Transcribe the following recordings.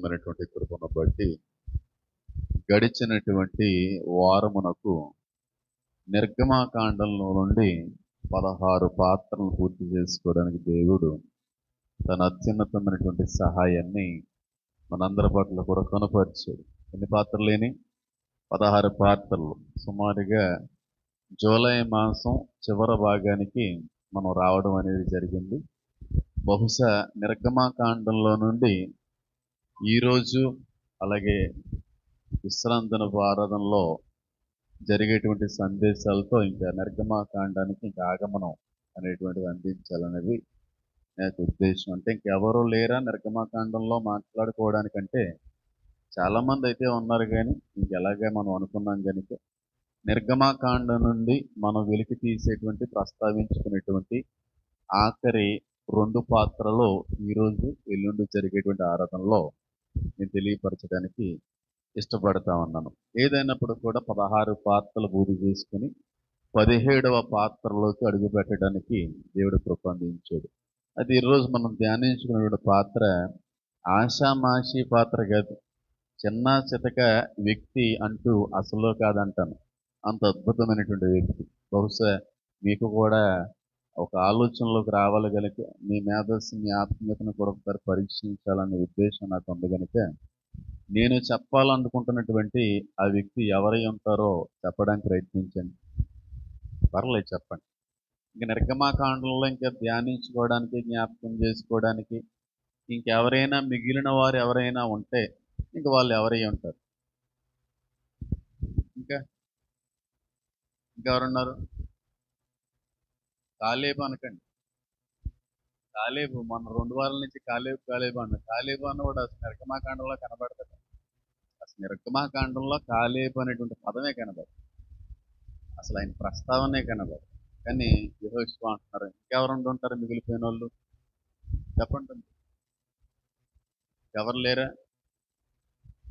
ఉన్నటువంటి కృపను బట్టి గడిచినటువంటి వారమునకు నిర్గమాకాండంలో నుండి 16 పాత్రలను పూర్తి చేసుకోవడానికి దేవుడు తన అత్యున్నతమైనటువంటి సహాయాన్ని మనందరి పట్ల కూడా కనుపరిచాడు. ఎన్ని పాత్రలేని 16 పాత్రలు. సుమారుగా జూలై మాసం చివరి భాగానికి మనం రావడం అనేది జరిగింది. బహుశా నిర్గమాకాండంలో నుండి ఈరోజు అలాగే విశ్రాంతినపు ఆరాధనలో జరిగేటువంటి సందేశాలతో ఇంకా నిర్గమాకాండానికి ఇంకా ఆగమనం అనేటువంటిది అందించాలనేది నాకు ఉద్దేశం. అంటే ఇంకెవరూ లేరా నిర్గమాకాండంలో మాట్లాడుకోవడానికంటే చాలామంది అయితే ఉన్నారు, కానీ ఇంకెలాగే మనం అనుకున్నాం కనుక నిర్గమాకాండం నుండి మనం వెలికి తీసేటువంటి ప్రస్తావించుకునేటువంటి ఆఖరి 2 పాత్రలు ఈరోజు ఎల్లుండి జరిగేటువంటి ఆరాధనలో నేను తెలియపరచడానికి ఇష్టపడతా ఉన్నాను. ఏదైనప్పుడు కూడా 16 పాత్రలు పూర్తి చేసుకుని 17వ పాత్రలోకి అడుగు పెట్టడానికి దేవుడు కృప అందించాడు. అది ఈరోజు మనం ధ్యానించుకునే పాత్ర ఆషామాషి పాత్ర కాదు, చిన్న చితక వ్యక్తి అంటూ అసలు కాదంటాను. అంత అద్భుతమైనటువంటి వ్యక్తి. బహుశా మీకు కూడా ఒక ఆలోచనలోకి రావాలి కనుక మీ మేధస్సు మీ ఆత్మీయతను కూడా ఒకసారి పరీక్షించాలనే ఉద్దేశం నాకు ఉంది కనుక నేను చెప్పాలనుకుంటున్నటువంటి ఆ వ్యక్తి ఎవరై ఉంటారో చెప్పడానికి ప్రయత్నించండి. పర్లేదు, చెప్పండి. ఇంక నిర్గమాకాండంలో ఇంకా ధ్యానించుకోవడానికి జ్ఞాపకం చేసుకోవడానికి ఇంకెవరైనా మిగిలిన వారు ఎవరైనా ఉంటే ఇంక వాళ్ళు ఎవరై ఉంటారు? ఇంకెవరున్నారు? కాలేబు అనకండి. కాలేబు మన 2 వారాల నుంచి కాలేబు అన్న. కాలేబు అన్న కూడా అసలు నిర్గమాకాండంలో కనబడతాడు. అసలు నిర్గమాకాండంలో కాలేబు అనేటువంటి పదమే కనబడదు, అసలు ఆయన ప్రస్తావనే కనబడదు. కానీ యెహోషువ అంటున్నారు. ఇంకెవరు ఉంటారు మిగిలిపోయిన వాళ్ళు? చెప్పండి, ఎవరు లేరా?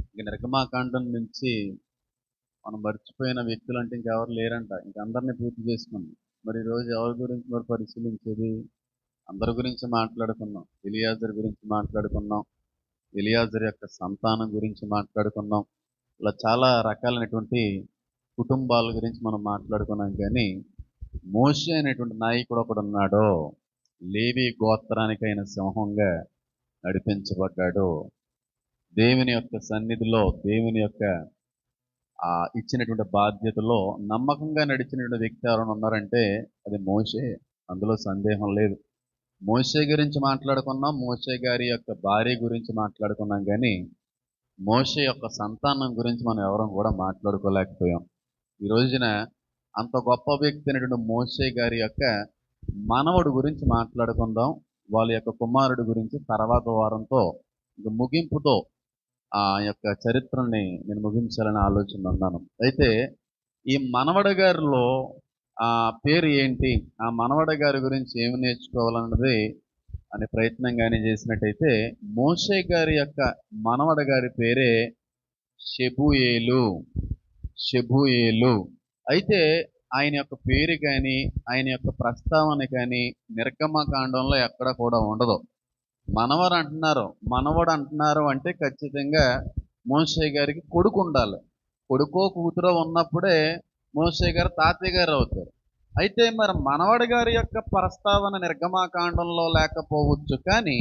ఇంక నిర్గమాకాండం నుంచి మనం మర్చిపోయిన వ్యక్తులు అంటే ఇంకెవరు లేరంట. ఇంకందరినీ పూర్తి చేసుకున్నాం. మరి ఈరోజు ఎవరి గురించి మరి పరిశీలించేది? అందరి గురించి మాట్లాడుకున్నాం. ఎలియాజర్ గురించి మాట్లాడుకున్నాం, ఎలియాజర్ యొక్క సంతానం గురించి మాట్లాడుకున్నాం. ఇలా చాలా రకాలైనటువంటి కుటుంబాల గురించి మనం మాట్లాడుకున్నాం. కానీ మోషే అనేటువంటి నాయకుడు ఒకడు ఉన్నాడో, లేవి గోత్రానికైన సింహంగా నడిపించబడ్డాడు. దేవుని యొక్క సన్నిధిలో దేవుని యొక్క ఇచ్చినటువంటి బాధ్యతలో నమ్మకంగా నడిచినటువంటి వ్యక్తి ఎవరైనా ఉన్నారంటే అది మోషే. అందులో సందేహం లేదు. మోషే గురించి మాట్లాడుకున్నాం, మోషే గారి యొక్క భార్య గురించి మాట్లాడుకున్నాం. కానీ మోషే యొక్క సంతానం గురించి మనం ఎవరం కూడా మాట్లాడుకోలేకపోయాం. ఈ రోజున అంత గొప్ప వ్యక్తి అయినటువంటి మోషే గారి యొక్క మనవడు గురించి మాట్లాడుకుందాం. వాళ్ళ యొక్క కుమారుడి గురించి తర్వాత వారంతో ముగింపుతో ఆ యొక్క చరిత్రని నేను ముగించాలని ఆలోచన ఉన్నాను. అయితే ఈ మనవడ గారిలో ఆ పేరు ఏంటి, ఆ మనవడ గారి గురించి ఏమి నేర్చుకోవాలన్నది అనే ప్రయత్నం కానీ చేసినట్టయితే మోషే గారి యొక్క మనవడ గారి పేరే షెబూయేలు. షెబూయేలు. అయితే ఆయన యొక్క పేరు కానీ ఆయన యొక్క ప్రస్తావన కానీ నిర్గమకాండంలో ఎక్కడ కూడా ఉండదు. మనవడు అంటున్నారు అంటే ఖచ్చితంగా మోషే గారికి కొడుకు ఉండాలి. కొడుకో కూతురో ఉన్నప్పుడే మోషే గారు తాతయ్య గారు అవుతారు. అయితే మరి మనవడి గారి యొక్క ప్రస్తావన నిర్గమాకాండంలో లేకపోవచ్చు, కానీ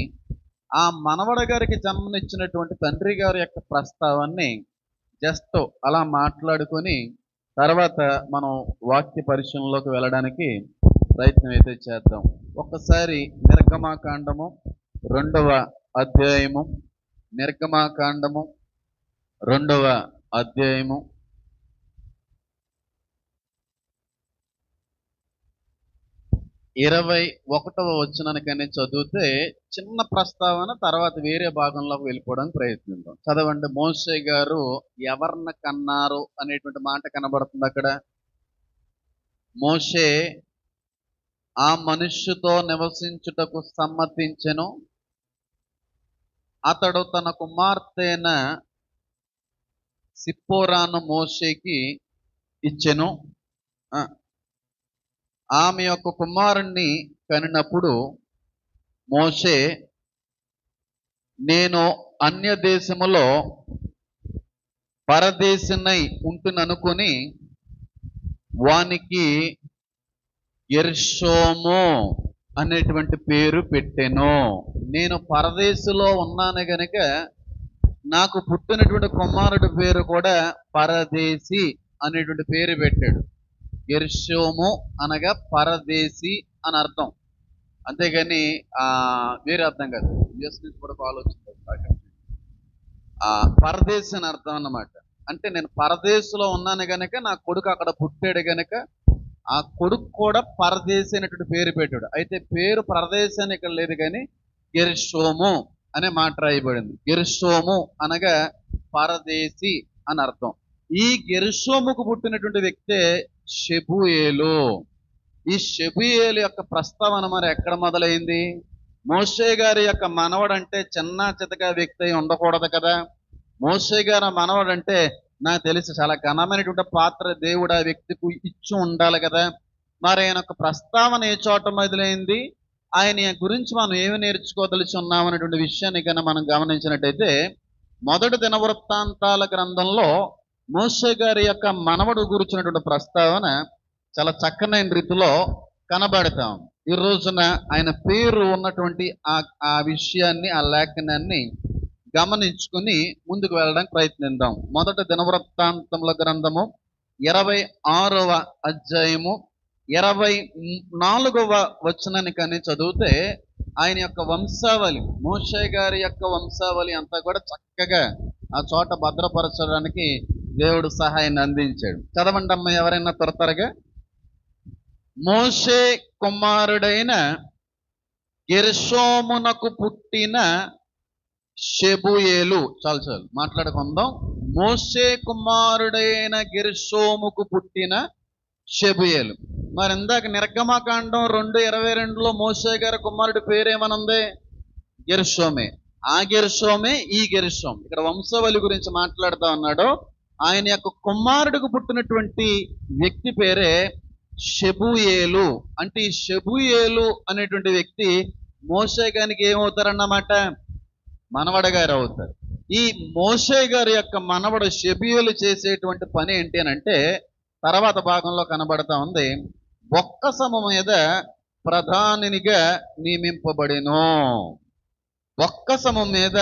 ఆ మనవడి గారికి జన్మనిచ్చినటువంటి తండ్రి గారి యొక్క ప్రస్తావనని జస్ట్ అలా మాట్లాడుకొని తర్వాత మనం వాక్య పరిశీలనలోకి వెళ్ళడానికి ప్రయత్నం అయితే చేద్దాం. ఒక్కసారి నిర్గమాకాండము 2వ అధ్యాయము, నిర్గమాకాండము 2వ అధ్యాయము 21వ వచనానికని చదివితే చిన్న ప్రస్తావన, తర్వాత వేరే భాగంలోకి వెళ్ళిపోవడానికి ప్రయత్నిద్దాం. చదవండి. మోషే గారు ఎవరిని కన్నారు అనేటువంటి మాట కనబడుతుంది అక్కడ. మోషే ఆ మనుష్యుతో నివసించుటకు సమ్మతించెను. అతడు తన కుమార్తె అయిన సిప్పోరాను మోషేకి ఇచ్చెను. ఆమె యొక్క కుమారుణ్ణి కనినప్పుడు మోషే, నేను అన్య దేశములో పరదేశినై ఉంటుననుకొని వానికి గెర్షోము అనేటువంటి పేరు పెట్టెను. నేను పరదేశంలో ఉన్నాను గనుక నాకు పుట్టినటువంటి కుమారుడి పేరు కూడా పరదేశి అనేటువంటి పేరు పెట్టాడు. గెర్షోము అనగా పరదేశి అని అర్థం, అంతేగాని వేరే అర్థం కాదు. యుఎస్ నుంచి కూడా కాల్ వచ్చింది. పరదేశి అని అర్థం అన్నమాట. అంటే నేను పరదేశంలో ఉన్నాను గనక నా కొడుకు అక్కడ పుట్టాడు గనక ఆ కొడుకు కూడా పరదేశి అనేటువంటి పేరు పెట్టాడు. అయితే పేరు పరదేశి అని ఇక్కడ లేదు, కానీ గెర్షోము అనే మాట రాయబడింది. గెర్షోము అనగా పరదేశి అని అర్థం. ఈ గెర్షోముకు పుట్టినటువంటి వ్యక్తే షెబూయేలు. ఈ షెబూయేలు యొక్క ప్రస్తావన మరి ఎక్కడ మొదలైంది? మోషే గారి యొక్క మనవడంటే చిన్న చితక వ్యక్తి అయి ఉండకూడదు కదా. మోషే గారి మనవడంటే నాకు తెలిసి చాలా ఘనమైనటువంటి పాత్ర దేవుడు ఆ వ్యక్తికి ఇచ్చి ఉండాలి కదా. మరి ఆయన యొక్క ప్రస్తావన ఏ చోట మొదలైంది, ఆయన గురించి మనం ఏమి నేర్చుకోదలిచి ఉన్నాం అనేటువంటి విషయాన్ని కన్నా మనం గమనించినట్టయితే, మొదటి దినవృత్తాంతాల గ్రంథంలో మోషే గారి యొక్క మనవడు గురించినటువంటి ప్రస్తావన చాలా చక్కనైన రీతిలో కనబడతాం. ఈ రోజున ఆయన పేరు ఉన్నటువంటి ఆ విషయాన్ని, ఆ లేఖనాన్ని గమనించుకుని ముందుకు వెళ్ళడానికి ప్రయత్నిద్దాం. మొదటి దినవృత్తాంతముల గ్రంథము 26వ అధ్యాయము 24వ వచనాన్ని కానీ చదివితే ఆయన యొక్క వంశావళి, మోషే గారి యొక్క వంశావళి అంతా కూడా చక్కగా ఆ చోట భద్రపరచడానికి దేవుడు సహాయాన్ని అందించాడు. చదవండి అమ్మ ఎవరైనా త్వరగా. మోషే కుమారుడైన గెర్షోమునకు పుట్టిన షెబూయేలు. చాలు మాట్లాడుకుందాం. మోషే కుమారుడైన గెర్షోముకు పుట్టిన షెబూయేలు. మరి ఇందాక నిర్గమకాండం 2:22లో మోషే గారి కుమారుడి పేరేమనుంది? గెర్షోమే. ఆ గెర్షోమే ఈ గెర్షోం. ఇక్కడ వంశవళి గురించి మాట్లాడుతూ ఉన్నాడు. ఆయన యొక్క కుమారుడికి పుట్టినటువంటి వ్యక్తి పేరే షెబూయేలు. అంటే ఈ షెబూయేలు అనేటువంటి వ్యక్తి మోషే గారికి ఏమవుతారన్నమాట? మనవడు గారు అవుతారు. ఈ మోషే గారి యొక్క మనవడు షెబూయేలు చేసేటువంటి పని ఏంటి అని అంటే తర్వాత భాగంలో కనబడతా ఉంది. బొక్కసము మీద ప్రధానినిగా నియమింపబడెను. బొక్కసము మీద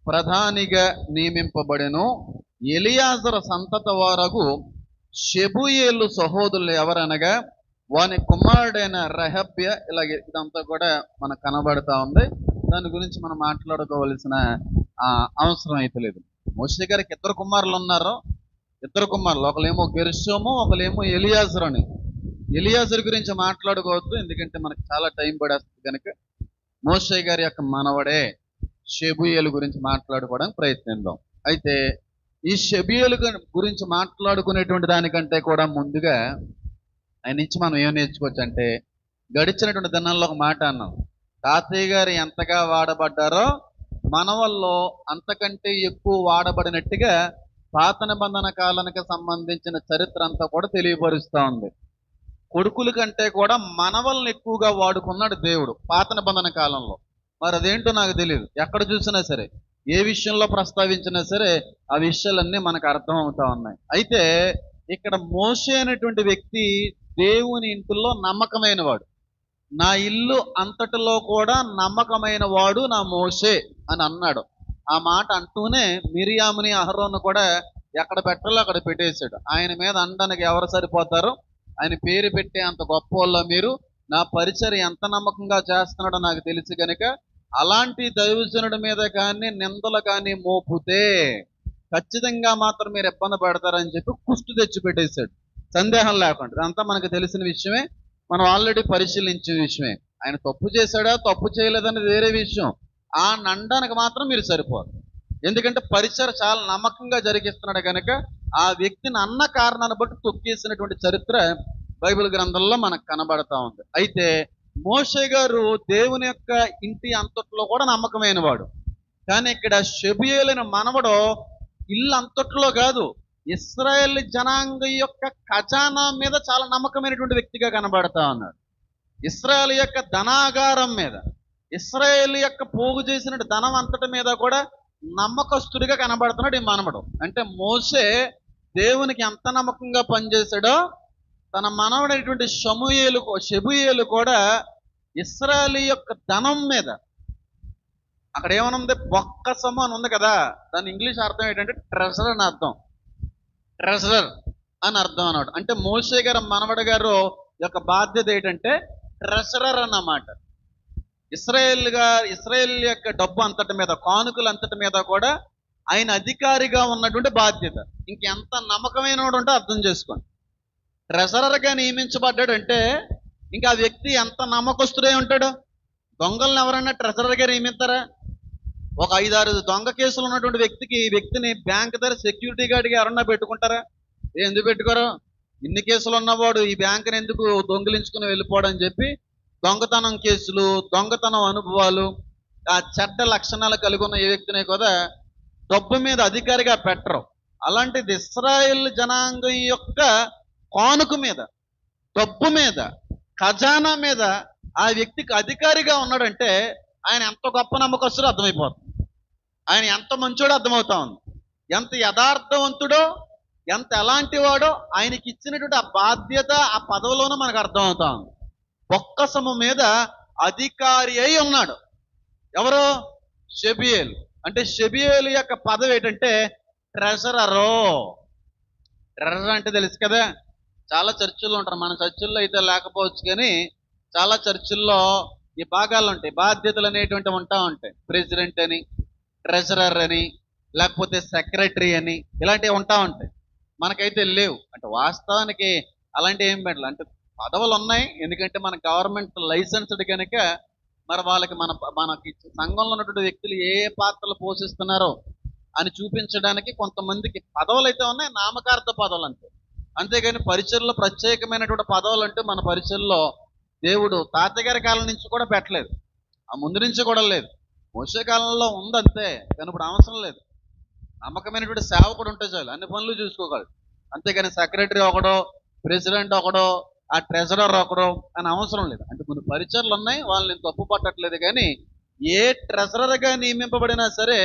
ప్రధానిగా నియమింపబడెను. ఎలియాజరు సంతత వారగు షెబూయేలు సహోదరులు ఎవరనగా వాని కుమారుడైన రెహబ్య. ఇలాగే ఇదంతా కూడా మనకు కనబడతా ఉంది. దాని గురించి మనం మాట్లాడుకోవలసిన అవసరం అయితే లేదు. మోషే గారికి 2 కుమారులు ఉన్నారు. 2 కుమారులు, ఒకలేమో గెర్షోము, ఒకలేమో ఎలియాజరు అని. ఎలియాజరు గురించి మాట్లాడుకోవద్దు, ఎందుకంటే మనకు చాలా టైం పడేస్తుంది కనుక మోషే గారి యొక్క మనవడే షెబూయేలు గురించి మాట్లాడుకోవడానికి ప్రయత్నిద్దాం. అయితే ఈ షెబూయేలు గురించి మాట్లాడుకునేటువంటి దానికంటే కూడా ముందుగా ఆయన నుంచి మనం ఏం నేర్చుకోవచ్చు అంటే, గడిచినటువంటి దినాల్లో ఒక మాట అన్నాం. తాతయ్య గారు ఎంతగా వాడబడ్డారో మనవల్లో అంతకంటే ఎక్కువ వాడబడినట్టుగా పాత నిబంధన కాలానికి సంబంధించిన చరిత్ర అంతా కూడా తెలియపరుస్తూ ఉంది. కొడుకుల కంటే కూడా మనవల్ని ఎక్కువగా వాడుకున్నాడు దేవుడు పాత నిబంధన కాలంలో. మరి అదేంటో నాకు తెలియదు. ఎక్కడ చూసినా సరే, ఏ విషయంలో ప్రస్తావించినా సరే ఆ విషయాలన్నీ మనకు అర్థం అవుతా ఉన్నాయి. అయితే ఇక్కడ మోషే అనేటువంటి వ్యక్తి దేవుని ఇంటిలో నమ్మకమైన వాడు. నా ఇల్లు అంతటిలో కూడా నమ్మకమైన వాడు నా మోషే అని అన్నాడు. ఆ మాట అంటూనే మిరియాముని అహరోను కూడా ఎక్కడ పెట్టాలో అక్కడ పెట్టేశాడు. ఆయన మీద అనడానికి ఎవరు సరిపోతారు? ఆయన పేరు పెట్టే అంత గొప్ప వాళ్ళ మీరు? నా పరిచర్య ఎంత నమ్మకంగా చేస్తున్నాడో నాకు తెలుసు కనుక అలాంటి దైవజనుడి మీద కానీ నిందలు కానీ మోపుతే ఖచ్చితంగా మాత్రం మీరు ఇబ్బంది పడతారని చెప్పి కుష్టు తెచ్చి పెట్టేశాడు, సందేహం లేకుండా. ఇదంతా మనకు తెలిసిన విషయమే, మనం ఆల్రెడీ పరిశీలించిన విషయమే. ఆయన తప్పు చేశాడా తప్పు చేయలేదనేది వేరే విషయం. ఆ నండానికి మాత్రం మీరు సరిపోరు. ఎందుకంటే పరిచర్య చాలా నమ్మకంగా జరిగిస్తున్నాడు కనుక ఆ వ్యక్తిని అన్న కారణాన్ని బట్టి తొక్కేసినటువంటి చరిత్ర బైబిల్ గ్రంథంలో మనకు కనబడతా ఉంది. అయితే మోషే గారు దేవుని యొక్క ఇంటి అంతట్లో కూడా నమ్మకమైన వాడు. కానీ ఇక్కడ షెబూయేలు మనవడు ఇల్లు అంతట్లో కాదు, ఇశ్రాయేల్ జనాంగం యొక్క ఖజానా మీద చాలా నమ్మకమైనటువంటి వ్యక్తిగా కనబడతా ఉన్నాడు. ఇశ్రాయేల్ యొక్క ధనాగారం మీద, ఇశ్రాయేల్ యొక్క పోగు చేసిన ధనం అంతటి మీద కూడా నమ్మకస్తుడిగా కనబడుతున్నాడు ఈ మనవడు. అంటే మోషే దేవునికి ఎంత నమ్మకంగా పనిచేశాడో తన మనవడైనటువంటి షెబూయేలు కూడా ఇశ్రాయేలు యొక్క ధనం మీద, అక్కడ ఏమనుంది, బొక్కసము అని ఉంది కదా, దాని ఇంగ్లీష్ అర్థం ఏంటంటే ట్రెజర్ అని అర్థం. ట్రెజర్ అని అర్థం అన్నాడు. అంటే మోషే గారు మనవడు గారు యొక్క బాధ్యత ఏంటంటే ట్రెజరర్ అన్నమాట. ఇశ్రాయేల్ యొక్క డబ్బు అంతటి మీద, కానుకలు అంతటి మీద కూడా ఆయన అధికారిగా ఉన్నటువంటి బాధ్యత. ఇంకెంత నమ్మకమైన వాడు ఉంటే అర్థం చేసుకోండి. ట్రెజరర్గా నియమించబడ్డాడంటే ఇంకా ఆ వ్యక్తి ఎంత నమ్మకస్తుడై ఉంటాడు. దొంగలను ఎవరైనా ట్రెజరర్గా నియమిస్తారా? ఒక 5-6 దొంగ కేసులు ఉన్నటువంటి వ్యక్తిని బ్యాంక్ దగ్గర సెక్యూరిటీ గార్డ్గా ఎవరన్నా పెట్టుకుంటారా? ఎందుకు పెట్టుకోరు? ఇన్ని కేసులు ఉన్నవాడు ఈ బ్యాంకుని ఎందుకు దొంగిలించుకుని వెళ్ళిపోవడం అని చెప్పి దొంగతనం కేసులు, దొంగతనం అనుభవాలు, ఆ చెడ్డ లక్షణాలు కలిగి ఉన్న ఏ వ్యక్తిని కూడా డబ్బు మీద అధికారిగా పెట్టరు. అలాంటిది ఇశ్రాయేల్ జనాంగం యొక్క కానుక మీద, డబ్బు మీద, ఖజానా మీద ఆ వ్యక్తికి అధికారిగా ఉన్నాడంటే ఆయన ఎంత గొప్ప నమ్మకస్తుడో అర్థమైపోతుంది. ఆయన ఎంత మంచోడో అర్థమవుతా ఉంది. ఎంత యథార్థవంతుడో, ఎంత ఎలాంటి వాడో ఆయనకి ఇచ్చినటువంటి ఆ బాధ్యత, ఆ పదవిలోనూ మనకు అర్థమవుతా ఉంది. బొక్కసము మీద అధికారి అయి ఉన్నాడు. ఎవరు? షెబూయేలు. అంటే షెబూయేలు యొక్క పదవి ఏంటంటే ట్రెజరరు. ట్రెజర్ అంటే తెలుసు కదా, చాలా చర్చిల్లో ఉంటారు. మన చర్చిల్లో అయితే లేకపోవచ్చు, కానీ చాలా చర్చిల్లో ఈ భాగాలు ఉంటాయి, బాధ్యతలు అనేటువంటివి ఉంటాయి. ప్రెసిడెంట్ అని, ట్రెజరర్ అని, లేకపోతే సెక్రటరీ అని, ఇలాంటివి ఉంటాయి. మనకైతే లేవు. అంటే వాస్తవానికి అలాంటివి ఏం పెట్టాలి అంటే పదవులు ఉన్నాయి, ఎందుకంటే మన గవర్నమెంట్ లైసెన్స్డ్ కనుక మరి వాళ్ళకి మనకి సంఘంలో ఉన్నటువంటి వ్యక్తులు ఏ పాత్రలు పోషిస్తున్నారో అని చూపించడానికి కొంతమందికి పదవులు అయితే ఉన్నాయి, నామకార్థ పదవులు అంతే. అంతేగాని పరిచయలో ప్రత్యేకమైనటువంటి పదవులు అంటే మన పరిచయలో దేవుడు తాతగారి కాలం నుంచి కూడా పెట్టలేదు, ఆ ముందు నుంచి కూడా లేదు. మోషే కాలంలో ఉందంతే, కానీ ఇప్పుడు అవసరం లేదు. నమ్మకమైనటువంటి సేవకుడు ఉంటే చాలు, అన్ని పనులు చూసుకోగలడు. అంతేగాని సెక్రటరీ ఒకడో, ప్రెసిడెంట్ ఒకడో, ఆ ట్రెజరర్ ఒకడో అని అవసరం లేదు. అంటే కొన్ని పరిచయలు ఉన్నాయి, వాళ్ళని తప్పు పట్టట్లేదు. కానీ ఏ ట్రెజరర్గా నియమింపబడినా సరే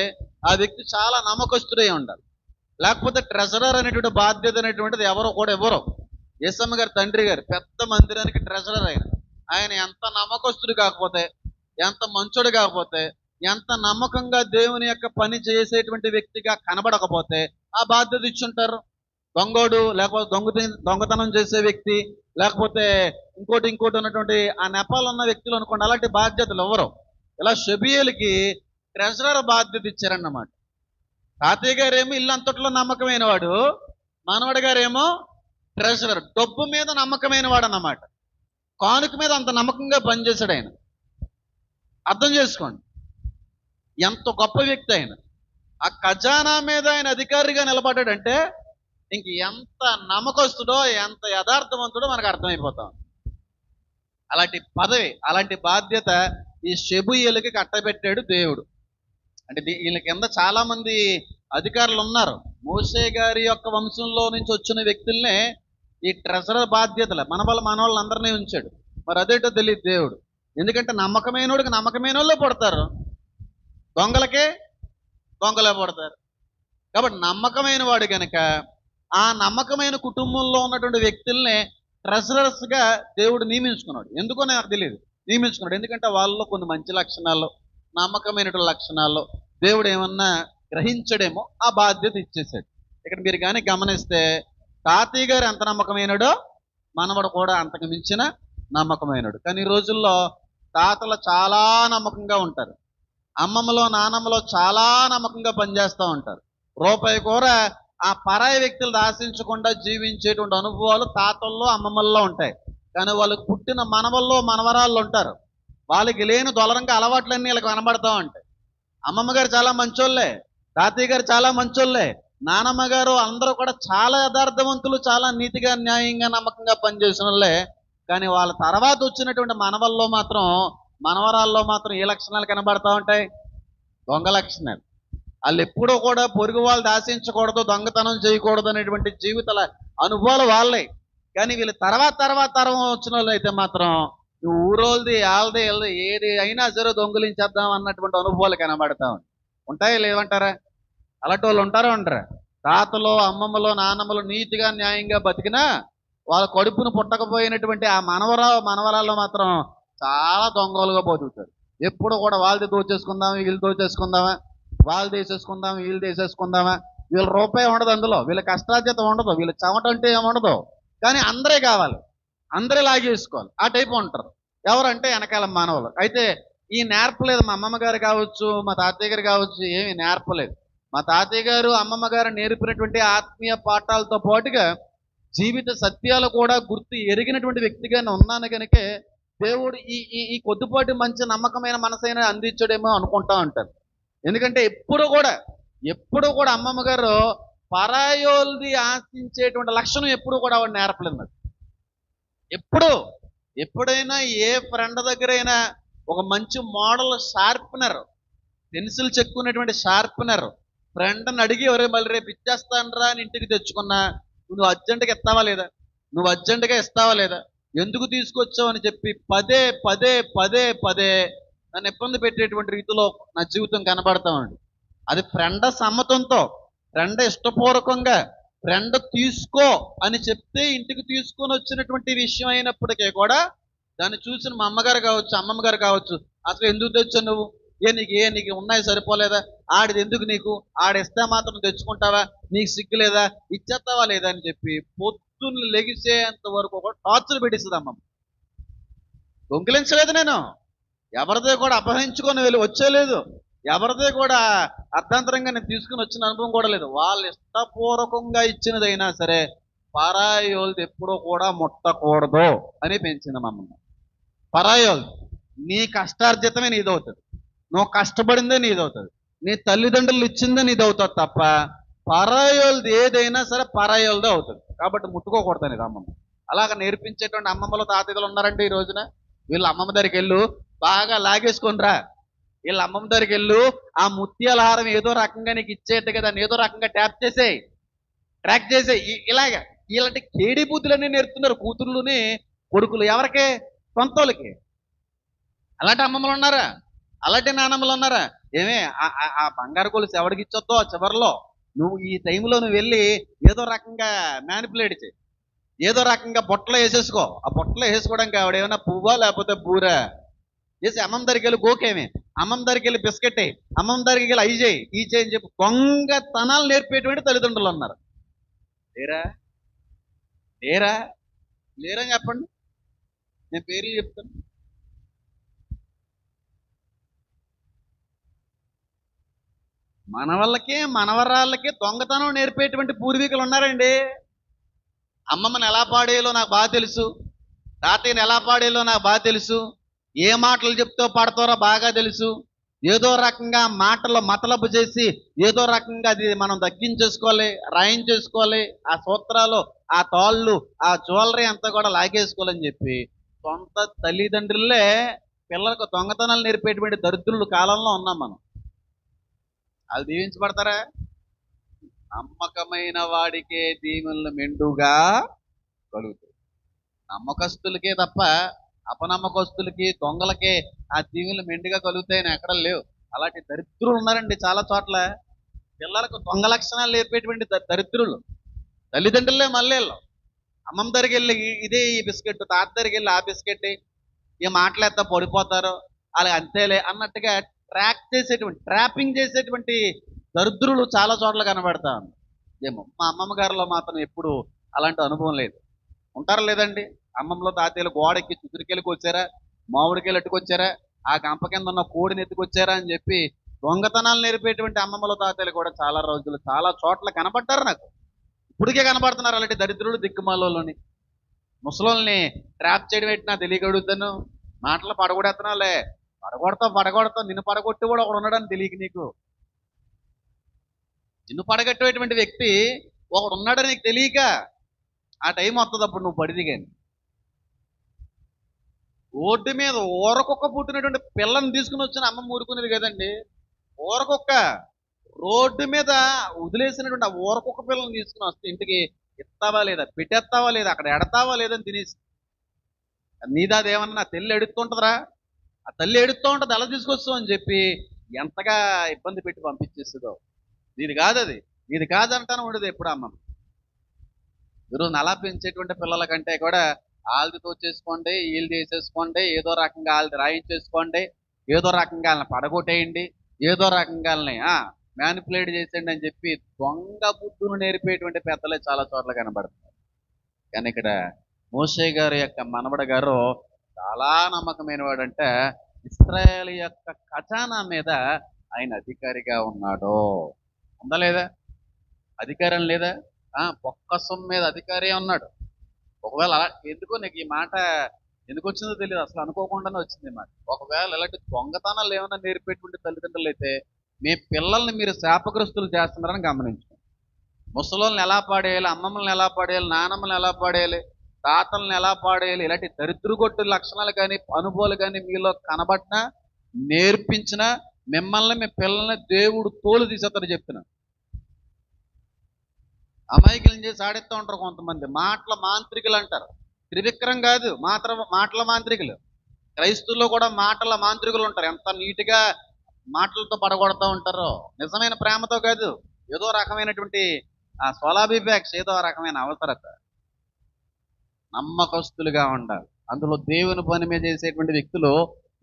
ఆ వ్యక్తి చాలా నమ్మకస్తుడై ఉండాలి. లేకపోతే ట్రెజరర్ అనేటువంటి బాధ్యత అనేటువంటిది ఎవరో యేసమ్మ గారి తండ్రి గారు పెద్ద మందిరానికి ట్రెజరర్ ఆయన ఎంత నమ్మకస్తుడు కాకపోతే, ఎంత మంచోడు కాకపోతే, ఎంత నమ్మకంగా దేవుని యొక్క పని చేసేటువంటి వ్యక్తిగా కనబడకపోతే ఆ బాధ్యత ఇచ్చుంటారు. దొంగోడు, లేకపోతే దొంగతనం చేసే వ్యక్తి, లేకపోతే ఇంకోటి ఉన్నటువంటి ఆ నెపాలు ఉన్న వ్యక్తులు అనుకోండి, అలాంటి బాధ్యతలు ఎవరు. ఇలా షెబూయేలుకి ట్రెజరర్ బాధ్యత ఇచ్చారన్నమాట. తాతయ్య గారేమో ఇల్లు అంతట్లో నమ్మకమైన వాడు, మనవడి గారేమో ట్రెజరర్, డబ్బు మీద నమ్మకమైన వాడు అన్నమాట. కానుక మీద అంత నమ్మకంగా పనిచేశాడు ఆయన. అర్థం చేసుకోండి ఎంత గొప్ప వ్యక్తి ఆయన. ఆ ఖజానా మీద ఆయన అధికారిగా నిలబడ్డాడంటే ఇంక ఎంత నమ్మకస్తుడో, ఎంత యథార్థవంతుడో మనకు అర్థమైపోతాం. అలాంటి పదవి, అలాంటి బాధ్యత ఈ షెబూయేలుకి కట్టబెట్టాడు దేవుడు. అంటే వీళ్ళ కింద చాలా మంది అధికారులు ఉన్నారు. మోషే గారి యొక్క వంశంలో నుంచి వచ్చిన వ్యక్తుల్నే ఈ ట్రెజరర్ బాధ్యతలు మన వాళ్ళందరినీ ఉంచాడు. మరి అదేటో తెలియదు దేవుడు. ఎందుకంటే నమ్మకమైనోడికి నమ్మకమైన వాళ్ళే పడతారు, దొంగలే పడతారు. కాబట్టి నమ్మకమైన వాడు కనుక ఆ నమ్మకమైన కుటుంబంలో ఉన్నటువంటి వ్యక్తుల్ని ట్రెజరర్స్గా దేవుడు నియమించుకున్నాడు. ఎందుకో నాకు తెలియదు, నియమించుకున్నాడు. ఎందుకంటే వాళ్ళలో కొన్ని మంచి లక్షణాలు, నమ్మకమైనటువంటి లక్షణాలు దేవుడు ఏమన్నా గ్రహించడేమో ఆ బాధ్యత ఇచ్చేసాడు. ఇక్కడ మీరు కానీ గమనిస్తే తాతయ్య గారు ఎంత నమ్మకమైనడో మనవడు కూడా అంతకు మించిన నమ్మకమైనడు. కానీ ఈ రోజుల్లో తాతలు చాలా నమ్మకంగా ఉంటారు, అమ్మమ్మలో నానమ్మలో చాలా నమ్మకంగా పనిచేస్తూ ఉంటారు. రూపాయి కూర ఆ పరాయి వ్యక్తులు ఆశించకుండా జీవించేటువంటి అనుభవాలు తాతల్లో అమ్మమ్మల్లో ఉంటాయి. కానీ వాళ్ళకి పుట్టిన మనవల్లో మనవరాళ్ళు ఉంటారు, వాళ్ళకి లేని దొలరంగా అలవాట్లన్నీ వీళ్ళకి కనబడతా ఉంటాయి. అమ్మమ్మ గారు చాలా మంచోళ్ళే, తాతయ్య గారు చాలా మంచోళ్ళే, నానమ్మ గారు అందరూ కూడా చాలా యథార్థవంతులు, చాలా నీతిగా, న్యాయంగా, నమ్మకంగా పనిచేసిన వాళ్ళే. కానీ వాళ్ళ తర్వాత వచ్చినటువంటి మనవరాల్లో మాత్రం ఏ లక్షణాలు కనబడతా ఉంటాయి? దొంగ లక్షణాలు. వాళ్ళు ఎప్పుడూ కూడా పొరుగు వాళ్ళు ఆశించకూడదు, దొంగతనం చేయకూడదు అనేటువంటి జీవితాల అనుభవాలు వాళ్ళే. కానీ వీళ్ళు తర్వాత వచ్చిన వాళ్ళు అయితే మాత్రం ఊరోళ్ళది వాళ్ళది ఏది అయినా సరే దొంగిలించేద్దాం అన్నటువంటి అనుభవాలు కనబడతా ఉంటాయి. ఉంటాయా లేవంటారా? అలాంటి వాళ్ళు ఉంటారా ఉండరా? తాతలో అమ్మమ్మలో నాన్నమ్మలో నీతిగా న్యాయంగా బతికినా వాళ్ళ కడుపును పుట్టకపోయినటువంటి ఆ మనవరాల్లో మాత్రం చాలా దొంగలుగా బతుకుతారు. ఎప్పుడు కూడా వాళ్ళది దోచేసుకుందామా, వీళ్ళు దోచేసుకుందామా, వాళ్ళు తీసేసుకుందామా, వీళ్ళు తీసేసుకుందామా. వీళ్ళ రూపాయి ఉండదు అందులో, వీళ్ళ కష్టార్జిత ఉండదు, వీళ్ళ చెమట అంటే ఏమి ఉండదు. కానీ అందరే కావాలి, అందరే లాగేసుకోవాలి, ఆ టైప్ ఉంటారు. ఎవరంటే వెనకాల మానవులు. అయితే ఈ నేర్పలేదు మా అమ్మమ్మ గారు కావచ్చు, మా తాతయ్య గారు కావచ్చు, ఏమీ నేర్పలేదు. మా తాతయ్య గారు అమ్మమ్మ గారు నేర్పినటువంటి ఆత్మీయ పాఠాలతో పాటుగా జీవిత సత్యాలు కూడా గుర్తు ఎరిగినటువంటి వ్యక్తిగా నేను ఉన్నాను కనుకే దేవుడు ఈ ఈ ఈ కొద్దిపాటి మంచి నమ్మకమైన మనసైనా అందించడేమో అనుకుంటా ఉంటాను. ఎందుకంటే ఎప్పుడు కూడా అమ్మమ్మ గారు పరాయోల్ది ఆశించేటువంటి లక్షణం ఎప్పుడు కూడా ఆవిడ నేర్పలేదు నాకు. ఎప్పుడైనా ఏ ఫ్రెండ్ దగ్గరైనా ఒక మంచి మోడల్ షార్ప్నర్, పెన్సిల్ చెక్కునేటువంటి షార్ప్నర్ ఫ్రెండ్ని అడిగి ఎవరే మళ్ళీ రేపు ఇచ్చేస్తానరా అని ఇంటికి తెచ్చుకున్నా, నువ్వు అర్జెంటుగా ఇస్తావా లేదా, నువ్వు అర్జెంటుగా ఇస్తావా లేదా, ఎందుకు తీసుకొచ్చావు అని చెప్పి పదే పదే పదే పదే నన్ను ఇబ్బంది పెట్టేటువంటి రీతిలో నా జీవితం కనబడతామండి. అది ఫ్రెండ్ సమ్మతంతో, ఫ్రెండ్ ఇష్టపూర్వకంగా, ఫ్రెండ్ తీసుకో అని చెప్తే ఇంటికి తీసుకొని వచ్చినటువంటి విషయం అయినప్పటికీ కూడా దాన్ని చూసిన మా అమ్మగారు కావచ్చు, అమ్మమ్మ గారు కావచ్చు, అసలు ఎందుకు తెచ్చావు నువ్వు, నీకు ఉన్నాయి సరిపోలేదా, ఆడిది ఎందుకు నీకు, ఆడిస్తే మాత్రం తెచ్చుకుంటావా, నీకు సిగ్గు లేదా, ఇచ్చేస్తావా లేదా అని చెప్పి పొద్దున్న లెగిసేంత వరకు కూడా టార్చర్ పెట్టిస్తుంది అమ్మమ్మ. దొంగిలించలేదు నేను, ఎవరిదే కూడా అపహరించుకొని వచ్చేలేదు, ఎవరిదే కూడా అర్థాంతరంగా నేను తీసుకుని వచ్చిన అనుభవం కూడా లేదు. వాళ్ళు ఇష్టపూర్వకంగా ఇచ్చినదైనా సరే పరాయోల్ది ఎప్పుడూ కూడా ముట్టకూడదు అని పెంచింది మా అమ్మమ్మ. పరాయోల్ నీ కష్టార్జితమే నీదవుతుంది, నువ్వు కష్టపడిందే నీదవుతుంది, నీ తల్లిదండ్రులు ఇచ్చిందే నీదవుతుంది తప్ప పరాయోల్ది ఏదైనా సరే పరాయోల్దే అవుతుంది. కాబట్టి ముట్టుకోకూడదు అనేది అమ్మమ్మ. అలాగ నేర్పించేటువంటి అమ్మమ్మలు తాతయ్యలు ఉన్నారంటే ఈ రోజున వీళ్ళు అమ్మమ్మ దగ్గరికి వెళ్ళు బాగా లాగేసుకొని రా, వీళ్ళ అమ్మమ్మ దగ్గరికి వెళ్ళు ఆ ముత్యాల హారం ఏదో రకంగా నీకు ఇచ్చేట్టు కదా, ఏదో రకంగా ట్రాక్ చేసేయి. ఇలాగా ఇలాంటి కేడి బుద్ధులన్నీ నేర్పుతున్నారు కూతుర్లుని కొడుకులు. ఎవరికి? సొంతోళ్ళకి. అలాంటి అమ్మమ్మలు ఉన్నారా, అలాంటి నానమ్మలు ఉన్నారా? ఏమే ఆ బంగారు కొలుసు ఎవరికి ఇచ్చొద్దో ఆ చివరిలో నువ్వు ఈ టైంలో నువ్వు వెళ్ళి ఏదో రకంగా మ్యానిపులేట్ చేయి, ఏదో రకంగా బొట్టలో వేసేసుకో. ఆ బొట్టలో వేసుకోవడానికి ఆవిడ ఏమైనా పువ్వా లేకపోతే బూరా చేసి అమ్మమ్మ దగ్గరికి వెళ్ళి గోకేమే, అమ్మమ్మ దగ్గరికి వెళ్ళి బిస్కెట్ అయ్యి, అమ్మమ్మ దగ్గరికి వెళ్ళి అయి చేయి, ఈ చేయి అని చెప్పి దొంగతనాలు నేర్పేటువంటి తల్లిదండ్రులు ఉన్నారు. లేరని చెప్పండి, నేను పేర్లు చెప్తాను. మనవళ్ళకి మనవరాళ్ళకి దొంగతనం నేర్పేటువంటి పూర్వీకులు ఉన్నారండి. అమ్మమ్మని ఎలా పాడేయాలో నాకు బాగా తెలుసు, తాతయ్యని ఎలా పాడేయాలో నాకు బాగా తెలుసు, ఏ మాటలు చెప్తూ పాడతారో బాగా తెలుసు. ఏదో రకంగా మాటల్లో మతలబు చేసి ఏదో రకంగా అది మనం దక్కించేసుకోవాలి, రాయించేసుకోవాలి, ఆ సూత్రాలు, ఆ తాళ్ళు, ఆ జ్యువెలరీ అంతా కూడా లాగేసుకోవాలని చెప్పి సొంత తల్లిదండ్రులే పిల్లలకు దొంగతనాలు నేర్పేటువంటి దరిద్రుల కాలంలో ఉన్నాం మనం. అది దీవించబడతారా? నమ్మకమైన వాడికే దీవెనలు మెండుగా కలుగుతాయి. నమ్మకస్తులకే తప్ప అపనమ్మకస్తులకి దొంగలకే ఆ దీవెనలు మెండుగా కలుగుతాయని ఎక్కడ లేవు. అలాంటి దరిద్రులు ఉన్నారండి చాలా చోట్ల. పిల్లలకు దొంగ లక్షణాలు నేర్పేటువంటి దరిద్రులు తల్లిదండ్రులే. మళ్ళీ అమ్మమ్మ దగ్గరికి వెళ్ళి ఇదే ఈ బిస్కెట్, తాత దగ్గరికి వెళ్ళి ఆ బిస్కెట్, ఈ మాటలేస్తా పడిపోతారు, అలా అంతేలే అన్నట్టుగా ట్రాపింగ్ చేసేటువంటి దరిద్రులు చాలా చోట్ల కనబడతా ఉంది. ఏమో మా అమ్మమ్మ గారిలో మాత్రం ఎప్పుడు అలాంటి అనుభవం లేదు. ఉంటారా లేదండి? అమ్మమ్మలో తాతయ్యలు గోడెక్కి చుతురికెళ్ళకి వచ్చారా, మామిడికాయలు ఎట్టుకొచ్చారా, ఆ గంప కింద ఉన్న కోడిని ఎత్తుకొచ్చారా అని చెప్పి దొంగతనాలు నేర్పేటువంటి అమ్మమ్మలో తాతయ్యలు కూడా చాలా రోజులు చాలా చోట్ల కనబడ్డారు నాకు. ఇప్పటికే కనబడుతున్నారు అలాంటి దరిద్రులు దిక్కుమాలోని. ముసలోల్ని ట్రాప్ చేయడం ఏంటి నాకు తెలియగడుగుతాను, మాటలు పడగొడేస్తున్నావులే, పడగొడతావు నిన్ను పడగొట్టి కూడా ఒకడు ఉన్నాడని తెలియక నీకు. నిన్ను పడగట్టేటువంటి వ్యక్తి ఒకడు ఉన్నాడని నీకు తెలియక ఆ టైం వస్తుంది అప్పుడు నువ్వు పడిది. కానీ రోడ్డు మీద ఊరకొక్క పుట్టినటువంటి పిల్లని తీసుకుని వచ్చిన అమ్మ ఊరుకునేది కదండి. ఊరకొక్క రోడ్డు మీద వదిలేసినటువంటి ఆ ఊరకొక్క పిల్లని తీసుకుని వస్తే ఇంటికి ఎత్తావా లేదా, పెట్టేస్తావా లేదా, అక్కడ ఎడతావా లేదని తినేసి నీదాదేమన్నా నా తల్లి ఎడుతుంటుందిరా, ఆ తల్లి ఎడుతూ ఉంటుంది ఎలా తీసుకొస్తావు అని చెప్పి ఎంతగా ఇబ్బంది పెట్టి పంపించేస్తుందో. ఇది కాదు, అది ఇది కాదంటాను ఉండదు ఎప్పుడు అమ్మ. ఈరోజు అలా పెంచేటువంటి పిల్లల కంటే కూడా వాళ్ళది తోచేసుకోండి, వీళ్ళు చేసేసుకోండి, ఏదో రకంగా వాళ్ళది రాయించేసుకోండి, ఏదో రకంగా వాళ్ళని పడగొట్టేయండి, ఏదో రకంగా వాళ్ళని మ్యానిపులేట్ చేసేయండి అని చెప్పి దొంగ బుద్ధులు నేర్పేటువంటి పెద్దలే చాలా చోట్ల కనబడుతున్నారు. కానీ ఇక్కడ మోషే గారి యొక్క మనవడ గారు చాలా నమ్మకమైన వాడంటే ఇశ్రాయేలు యొక్క ఖజానా మీద ఆయన అధికారిగా ఉన్నాడు. ఉందా లేదా? అధికారం లేదా? బొక్కసం మీద అధికారి ఉన్నాడు. ఒకవేళ ఎందుకో నీకు ఈ మాట ఎందుకు వచ్చిందో తెలియదు, అసలు అనుకోకుండానే వచ్చింది మాట. ఒకవేళ ఇలాంటి దొంగతనాలు ఏమైనా నేర్పేటువంటి తల్లిదండ్రులు అయితే మీ పిల్లల్ని మీరు శాపగ్రస్తులు చేస్తున్నారని గమనించుకోండి. ముసలోళ్ళని ఎలా పాడేయాలి, అమ్మమ్మల్ని ఎలా పాడేయాలి, నానమ్మల్ని ఎలా పాడేయాలి, తాతల్ని ఎలా పాడేయాలి, ఇలాంటి దరిద్రగొట్టు లక్షణాలు కానీ అనుభవాలు కానీ మీలో కనబట్టినా నేర్పించినా మిమ్మల్ని మీ పిల్లల్ని దేవుడు తోలు తీసేస్తాడు చెప్తున్నాను. అమాయకులను చేసి ఆడిస్తూ ఉంటారు కొంతమంది. మాటల మాంత్రికులు అంటారు. త్రివిక్రమ్ కాదు, మాటల మాంత్రికులు. క్రైస్తువుల్లో కూడా మాటల మాంత్రికులు ఉంటారు. ఎంత నీట్గా మాటలతో పడగొడతా ఉంటారో. నిజమైన ప్రేమతో కాదు, ఏదో రకమైనటువంటి స్వలాభిపేక్ష, ఏదో రకమైన అవసరత. నమ్మకస్తులుగా ఉండాలి. అందులో దేవుని పని మీద చేసేటువంటి వ్యక్తులు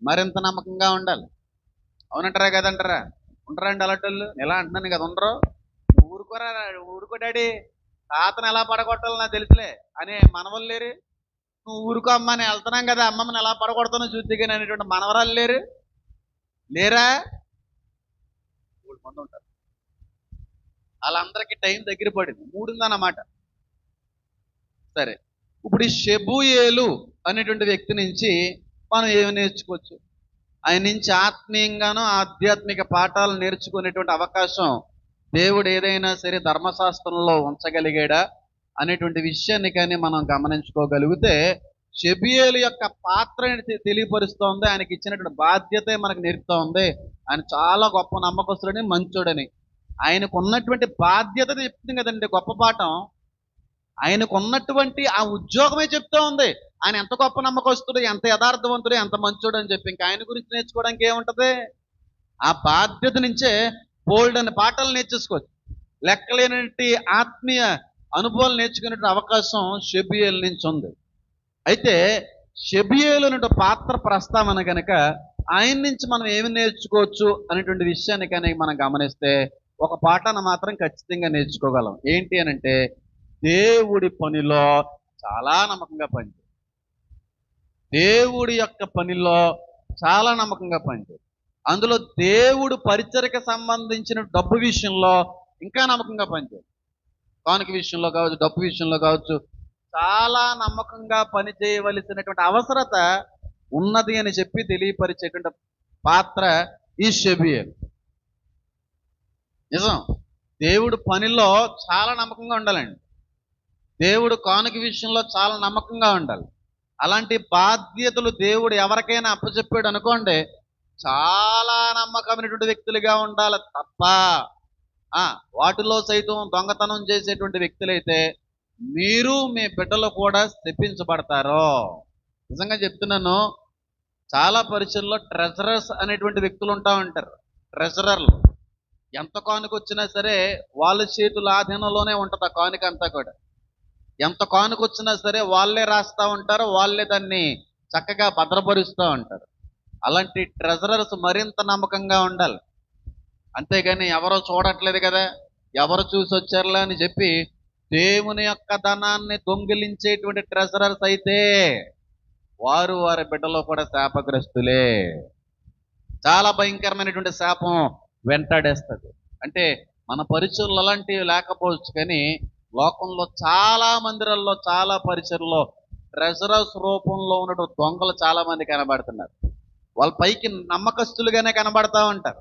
మరింత నమ్మకంగా ఉండాలి. అవునంటారా కదంటారా? ఉండరండి అలాంటి. ఎలా అంటున్నాను కదా, ఉండరు. ఊరుకో డాడీ, తాతను ఎలా పడగొట్టాలో నాకు తెలుసులే అనే మనవలు లేరు. నువ్వు ఊరుకో అమ్మ, నేను వెళ్తున్నాం కదా, అమ్మమ్మని ఎలా పడగొడతానో చూద్దిగాని అనేటువంటి మనవరాలు లేరా? 3 మంది ఉంటారు. వాళ్ళందరికీ టైం దగ్గర పడింది, 3 ఉందన్నమాట. సరే, ఇప్పుడు ఈ షెబూయేలు అనేటువంటి వ్యక్తి నుంచి మనం ఏమి నేర్చుకోవచ్చు? ఆయన నుంచి ఆత్మీయంగానూ ఆధ్యాత్మిక పాఠాలు నేర్చుకునేటువంటి అవకాశం దేవుడు ఏదైనా సరే ధర్మశాస్త్రంలో ఉంచగలిగాడా అనేటువంటి విషయాన్ని కానీ మనం గమనించుకోగలిగితే షెబూయేలు యొక్క పాత్రని తెలియపరుస్తోంది. ఆయనకి ఇచ్చినటువంటి బాధ్యత మనకు నేర్పుతా ఉంది. ఆయన చాలా గొప్ప నమ్మకస్తుడని, మంచోడని. ఆయనకు ఉన్నటువంటి బాధ్యత చెప్తుంది కదండి గొప్ప పాఠం. ఆయనకు ఉన్నటువంటి ఆ ఉద్యోగమే చెప్తా ఉంది ఆయన ఎంత గొప్ప నమ్మకస్తుడు, ఎంత యథార్థవంతుడు, ఎంత మంచోడు అని చెప్పి. ఇంకా ఆయన గురించి నేర్చుకోవడానికి ఏముంటది? ఆ బాధ్యత నుంచే బోల్డ్ అనే పాఠాలు నేర్చేసుకోవచ్చు. లెక్కలేనటువంటి ఆత్మీయ అనుభవాలు నేర్చుకునే అవకాశం షెబూయేలు నుంచి ఉంది. అయితే షెబూయేలు అనే పాత్ర ప్రస్తావన కనుక ఆయన నుంచి మనం ఏమి నేర్చుకోవచ్చు అనేటువంటి విషయాన్ని కనుక మనం గమనిస్తే ఒక పాఠాన్ని మాత్రం ఖచ్చితంగా నేర్చుకోగలం. ఏంటి అనంటే దేవుడి పనిలో చాలా నమ్మకంగా పనిచేయాలి. దేవుడి యొక్క పనిలో చాలా నమ్మకంగా పనిచేయాలి. అందులో దేవుడు పరిచర్యకు సంబంధించిన డబ్బు విషయంలో ఇంకా నమ్మకంగా పనిచేయాలి. కానుక విషయంలో కావచ్చు, డబ్బు విషయంలో కావచ్చు, చాలా నమ్మకంగా పనిచేయవలసినటువంటి అవసరత ఉన్నది అని చెప్పి తెలియపరిచేటువంటి పాత్ర ఈ షెబూయేలు. నిజం, దేవుడు పనిలో చాలా నమ్మకంగా ఉండాలండి. దేవుడు కానుక విషయంలో చాలా నమ్మకంగా ఉండాలి. అలాంటి బాధ్యతలు దేవుడు ఎవరికైనా అప్పచెప్పాడు అనుకోండి, చాలా నమ్మకమైనటువంటి వ్యక్తులుగా ఉండాలి తప్ప వాటిలో సైతం దొంగతనం చేసేటువంటి వ్యక్తులైతే మీరు మీ బిడ్డలు కూడా శపించబడతారు. నిజంగా చెప్తున్నాను, చాలా పరిచయంలో ట్రెజరర్స్ అనేటువంటి వ్యక్తులు ఉంటా ఉంటారు. ట్రెజరర్లు ఎంత కానుక వచ్చినా సరే వాళ్ళ చేతుల ఆధీనంలోనే ఉంటుంది ఆ కానుక అంతా కూడా. ఎంత కానుక వచ్చినా సరే వాళ్ళే రాస్తూ ఉంటారు, వాళ్ళే దాన్ని చక్కగా భద్రపరుస్తూ ఉంటారు. అలాంటి ట్రెజరర్స్ మరింత నమ్మకంగా ఉండాలి. అంతేగాని ఎవరో చూడట్లేదు కదా, ఎవరు చూసి వచ్చారులే అని చెప్పి దేవుని యొక్క ధనాన్ని దొంగిలించేటువంటి ట్రెజరర్స్ అయితే వారి బిడ్డలో కూడా శాపగ్రస్తులే. చాలా భయంకరమైనటువంటి శాపం వెంటాడేస్తుంది. అంటే మన పరిచయలు అలాంటివి లేకపోవచ్చు, కానీ లోకంలో చాలా మందిరాల్లో, చాలా పరిచయల్లో ట్రెజరర్స్ రూపంలో ఉన్న దొంగలు చాలా మంది కనబడుతున్నారు. వాళ్ళు పైకి నమ్మకస్తులుగానే కనబడతా ఉంటారు,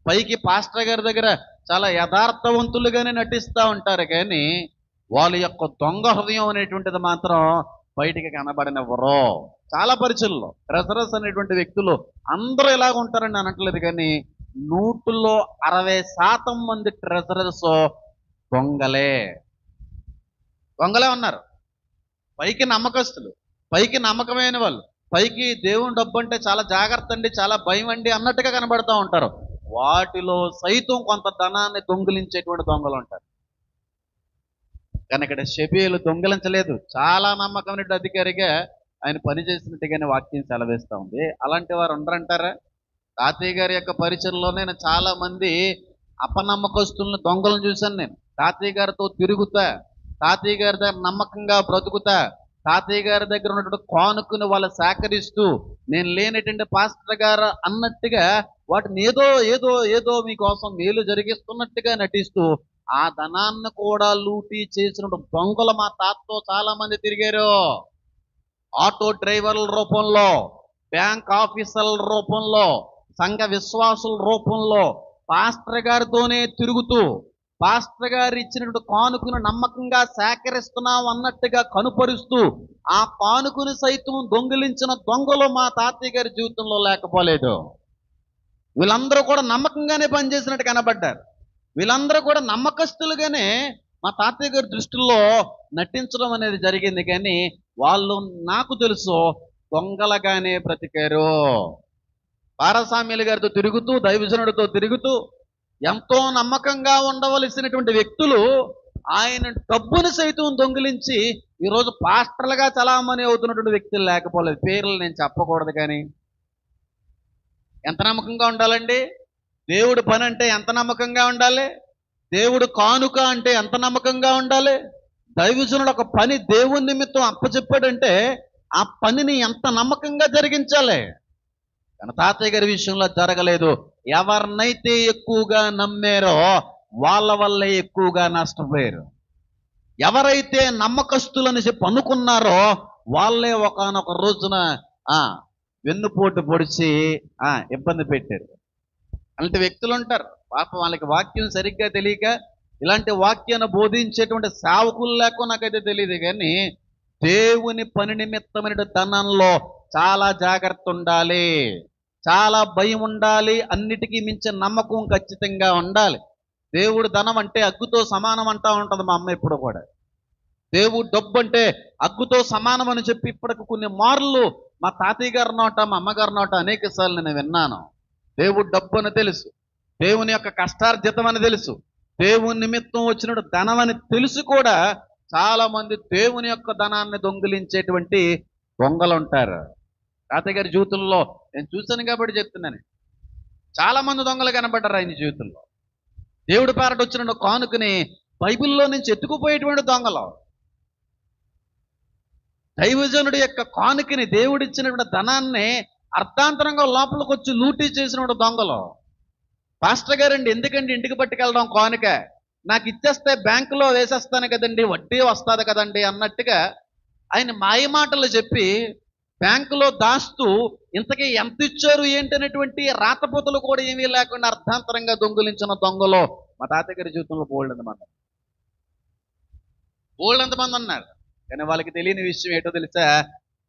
పైకి పాస్టర్ గారి దగ్గర చాలా యథార్థవంతులుగానే నటిస్తూ ఉంటారు, కానీ వాళ్ళ యొక్క దొంగ హృదయం అనేటువంటిది మాత్రం బయటికి కనబడనివ్వరు. చాలా పరిచయల్లో ట్రెజరర్స్ అనేటువంటి వ్యక్తులు అందరూ ఇలాగ ఉంటారని అనట్లేదు, కానీ 160% మంది ట్రెజరర్స్ దొంగలే ఉన్నారు. పైకి నమ్మకస్తులు, పైకి నమ్మకమైన వాళ్ళు, పైకి దేవుని డబ్బు అంటే చాలా జాగ్రత్త అండి, చాలా భయం అండి అన్నట్టుగా కనబడుతూ ఉంటారు, వాటిలో సైతం కొంత ధనాన్ని దొంగిలించేటువంటి దొంగలు ఉంటారు. కానీ ఇక్కడ షెబీలు దొంగిలించలేదు. చాలా నమ్మకమైన అధికారిగా ఆయన పనిచేసినట్టుగానే వాక్యం సెలవిస్తూ ఉంది. అలాంటి వారు ఉండరంటారా? తాతయ్య గారి యొక్క పరిచయంలోనే నేను చాలా మంది అపనమ్మకస్తులను, దొంగలను చూశాను. నేను తాతయ్య గారితో తిరుగుతా, తాతయ్య గారి దగ్గర నమ్మకంగా బ్రతుకుతా, తాతయ్య గారి దగ్గర ఉన్నటువంటి కానుకను వాళ్ళు సేకరిస్తూ, నేను లేనటువంటి పాస్టర్ గారు అన్నట్టుగా వాటిని ఏదో ఏదో ఏదో మీకోసం మేలు జరిగిస్తున్నట్టుగా నటిస్తూ ఆ ధనాన్ని కూడా లూటీ చేసినటువంటి దొంగలు మా తాతతో చాలా మంది తిరిగారు. ఆటో డ్రైవర్ల రూపంలో, బ్యాంక్ ఆఫీసర్ల రూపంలో, సంఘ విశ్వాసుల రూపంలో పాస్టర్ గారితోనే తిరుగుతూ, పాస్టర్ గారు ఇచ్చినటువంటి కానుకను నమ్మకంగా సేకరిస్తున్నాం అన్నట్టుగా కనుపరుస్తూ ఆ కానుకను సైతం దొంగిలించిన దొంగలు మా తాతయ్య గారి జీవితంలో లేకపోలేదు. వీళ్ళందరూ కూడా నమ్మకంగానే పనిచేసినట్టు కనబడ్డారు. వీళ్ళందరూ కూడా నమ్మకస్తులుగానే మా తాతయ్య గారి దృష్టిలో నటించడం అనేది జరిగింది. కానీ వాళ్ళు నాకు తెలుసు దొంగలుగానే బ్రతికారు. పారసామ్యులు గారితో తిరుగుతూ, దైవజనుడితో తిరుగుతూ ఎంతో నమ్మకంగా ఉండవలసినటువంటి వ్యక్తులు ఆయన డబ్బును సైతం దొంగిలించి ఈరోజు పాస్టర్లుగా చలామణి అవుతున్నటువంటి వ్యక్తులు లేకపోలేదు. పేర్లు నేను చెప్పకూడదు. కానీ ఎంత నమ్మకంగా ఉండాలండి? దేవుడు పని అంటే ఎంత నమ్మకంగా ఉండాలి? దేవుడు కానుక అంటే ఎంత నమ్మకంగా ఉండాలి? దైవజనుడు ఒక పని దేవుని నిమిత్తం అప్పచెప్పాడంటే ఆ పనిని ఎంత నమ్మకంగా జరిగించాలి. కానీ తాతయ్య గారి విషయంలో జరగలేదు. ఎవరినైతే ఎక్కువగా నమ్మారో వాళ్ళ వల్లే ఎక్కువగా నష్టపోయారు. ఎవరైతే నమ్మకస్తులని చెప్పి అనుకున్నారో వాళ్ళే ఒకానొక రోజున వెన్నుపోటు పొడిచి ఇబ్బంది పెట్టారు. అలాంటి వ్యక్తులు ఉంటారు. పాపం వాళ్ళకి వాక్యం సరిగ్గా తెలియక ఇలాంటి వాక్యాన్ని బోధించేటువంటి సేవకులు లేక నాకైతే తెలియదు. కానీ దేవుని పని నిమిత్తమైన ధనంలో చాలా జాగ్రత్త ఉండాలి, చాలా భయం ఉండాలి, అన్నిటికీ మించిన నమ్మకం ఖచ్చితంగా ఉండాలి. దేవుడు ధనం అంటే అగ్గుతో సమానం అంటా ఉంటుంది మా అమ్మ ఎప్పుడు కూడా. దేవుడు డబ్బు అంటే అగ్గుతో సమానం అని చెప్పి ఇప్పటికి కొన్ని మార్లు మా తాతయ్య గారి నోట, మా అమ్మగారి నోట అనేక సార్లు నేను విన్నాను. దేవుడు డబ్బు అని తెలుసు, దేవుని యొక్క కష్టార్జితం అని తెలుసు, దేవుని నిమిత్తం వచ్చిన ధనం అని తెలుసు కూడా చాలా మంది దేవుని యొక్క ధనాన్ని దొంగిలించేటువంటి దొంగలు ఉంటారు. తాతయ్య గారి జీవితంలో నేను చూశాను కాబట్టి చెప్తున్నాను. చాలా మంది దొంగలు కనబడ్డారు ఆయన జీవితంలో. దేవుడి పేరట వచ్చిన కానుకని బైబిల్లో నుంచి ఎత్తుకుపోయేటువంటి దొంగలు, దైవజనుడి యొక్క కానుకని, దేవుడిచ్చినటువంటి ధనాన్ని అర్థాంతరంగా లోపలికి వచ్చి లూటీ చేసినటువంటి దొంగలు. పాస్టర్ గారండి ఎందుకండి ఇంటికి పట్టుకెళ్ళడం కానుక, నాకు ఇచ్చేస్తే బ్యాంకులో వేసేస్తాను కదండి, వడ్డీ వస్తుంది కదండి అన్నట్టుగా ఆయన మాయమాటలు చెప్పి బ్యాంకులో దాస్తూ ఇంతకీ ఎంత ఇచ్చారు ఏంటనేటువంటి రాతపోతలు కూడా ఏమీ లేకుండా అర్థాంతరంగా దొంగిలించిన దొంగలు మా తాతయ్య గారి జీవితంలో బోల్డంతమంది ఉన్నారు. కానీ వాళ్ళకి తెలియని విషయం ఏంటో తెలుసా?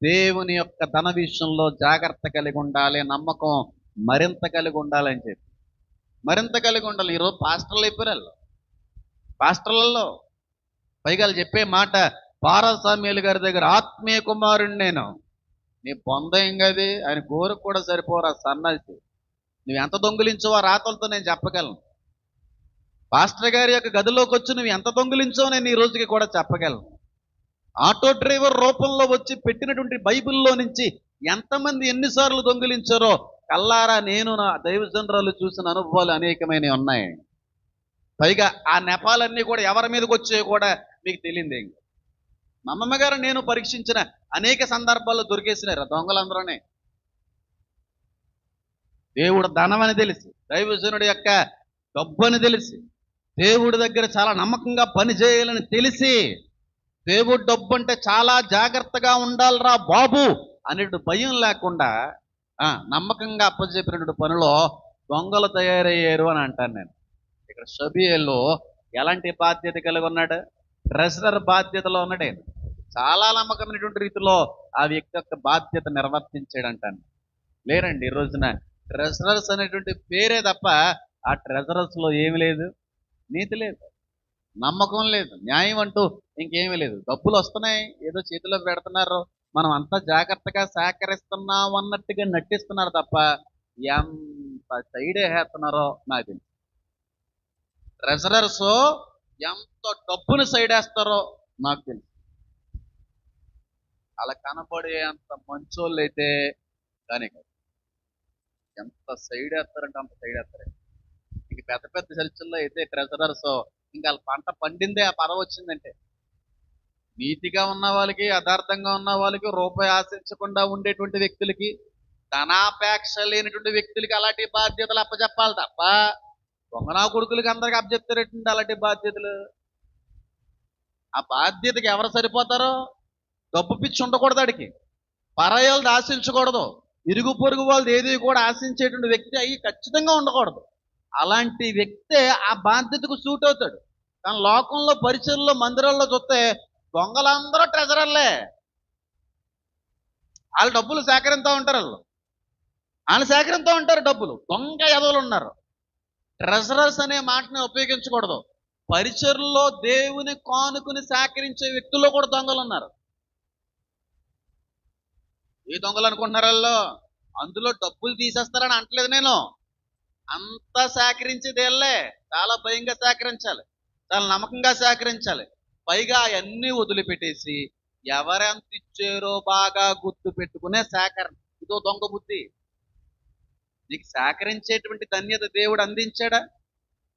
దేవుని యొక్క ధన విషయంలో జాగ్రత్త కలిగి ఉండాలి, నమ్మకం మరింత కలిగి ఉండాలని చెప్పి మరింత కలిగి ఉండాలి. ఈరోజు పాస్టర్లు అయిపోయారు. పాస్టర్లలో పైగా చెప్పే మాట, పారసామ్యులు గారి దగ్గర ఆత్మీయ కుమారుణ్ణి నేను, నీ పొందేం కది ఆయన కోరిక కూడా సరిపోరా సన్నాసి, నువ్వు ఎంత దొంగిలించవో రాతలతో నేను చెప్పగలను. పాస్టర్ గారి యొక్క గదిలోకి వచ్చి నువ్వు ఎంత దొంగిలించావో నేను ఈ రోజుకి కూడా చెప్పగలను. ఆటో డ్రైవర్ రూపంలో వచ్చి పెట్టినటువంటి బైబిల్లో నుంచి ఎంతమంది ఎన్నిసార్లు దొంగిలించారో కల్లారా నేను నా దైవజనరాలు చూసిన అనుభవాలు అనేకమైనవి ఉన్నాయి. పైగా ఆ నెపాలన్నీ కూడా ఎవరి మీదకి వచ్చాయో కూడా మీకు తెలియదే. మా అమ్మమ్మ గారు నేను పరీక్షించిన అనేక సందర్భాల్లో దొరికేసినారు దొంగలందరూనే. దేవుడు ధనం అని తెలిసి, దైవజనుడి యొక్క డబ్బు అని తెలిసి, దేవుడి దగ్గర చాలా నమ్మకంగా పని చేయాలని తెలిసి, దేవుడు డబ్బు అంటే చాలా జాగ్రత్తగా ఉండాలిరా బాబు అనేటు భయం లేకుండా నమ్మకంగా అప్పచెప్పినటువంటి పనిలో దొంగలు తయారయ్యారు అని అంటాను నేను. ఇక్కడ షబీయేలు ఎలాంటి బాధ్యత కలిగి ఉన్నాడు? ట్రెజరర్ బాధ్యతలో ఉన్నాడే. చాలా నమ్మకమైనటువంటి రీతిలో ఆ వ్యక్తి యొక్క బాధ్యత నిర్వర్తించాడు అంటాను. లేరండి ఈ రోజున ట్రెజరర్స్ అనేటువంటి పేరే తప్ప ఆ ట్రెజరర్స్లో ఏమి లేదు, నీతి లేదు, నమ్మకం లేదు, న్యాయం అంటూ ఇంకేమీ లేదు. డబ్బులు వస్తున్నాయి, ఏదో చేతిలో పెడుతున్నారు, మనం అంతా జాగ్రత్తగా సేకరిస్తున్నాం అన్నట్టుగా నటిస్తున్నారు తప్ప ఎంత ఎంత సైడ్ వేస్తున్నారో నాకు తెలుసు. ట్రెజరర్స్ ఎంత డబ్బును సైడ్ వేస్తారో నాకు తెలుసు. అలా కనపడే అంత మంచోళ్ళు అయితే కానీ కాదు. ఎంత సైడ్ వేస్తారంటే అంత సైడ్ వేస్తారు. ఇంక పెద్ద పెద్ద చర్చల్లో అయితే ట్రెజరర్స్ ఇంకా వాళ్ళ పంట పండిందే ఆ పదవి వచ్చిందంటే. నీతిగా ఉన్న వాళ్ళకి, యథార్థంగా ఉన్న వాళ్ళకి, రూపాయి ఆశించకుండా ఉండేటువంటి వ్యక్తులకి, ధనాపేక్ష లేనటువంటి వ్యక్తులకి అలాంటి బాధ్యతలు అప్పచెప్పాలి తప్ప దొంగనా కొడుకులకి అందరికి అప్పచెప్తారేంటి అలాంటి బాధ్యతలు? ఆ బాధ్యతకి ఎవరు సరిపోతారో? డబ్బు పిచ్చి ఉండకూడదు అడికి, పరాయాలది ఆశించకూడదు, ఇరుగు పొరుగు వాళ్ళది ఏది కూడా ఆశించేటువంటి వ్యక్తి అయ్యి ఖచ్చితంగా ఉండకూడదు. అలాంటి వ్యక్తే ఆ బాధ్యతకు సూట్ అవుతాడు. కానీ లోకంలో పరిచయల్లో మందిరాల్లో చూస్తే దొంగలందరూ ట్రెజరర్లే. వాళ్ళు డబ్బులు సేకరిస్తూ ఉంటారు. వాళ్ళు సేకరిస్తూ ఉంటారు డబ్బులు. దొంగ ఎదవలు ఉన్నారు. ట్రెజరర్స్ అనే మాటని ఉపయోగించకూడదు. పరిచర్లో దేవుని కానుకని సేకరించే వ్యక్తుల్లో కూడా దొంగలు ఉన్నారు. ఏ దొంగలు అనుకుంటున్నారు వాళ్ళు? అందులో డబ్బులు తీసేస్తారని అంటలేదు నేను. అంతా సేకరించేది వెళ్ళే. చాలా భయంగా సేకరించాలి, చాలా నమ్మకంగా సేకరించాలి. పైగా అవన్నీ వదిలిపెట్టేసి ఎవరెంత ఇచ్చారో బాగా గుర్తు పెట్టుకునే సేకరణ. ఇదో దొంగ బుద్ధి. నీకు సేకరించేటువంటి ధన్యత దేవుడు అందించాడా?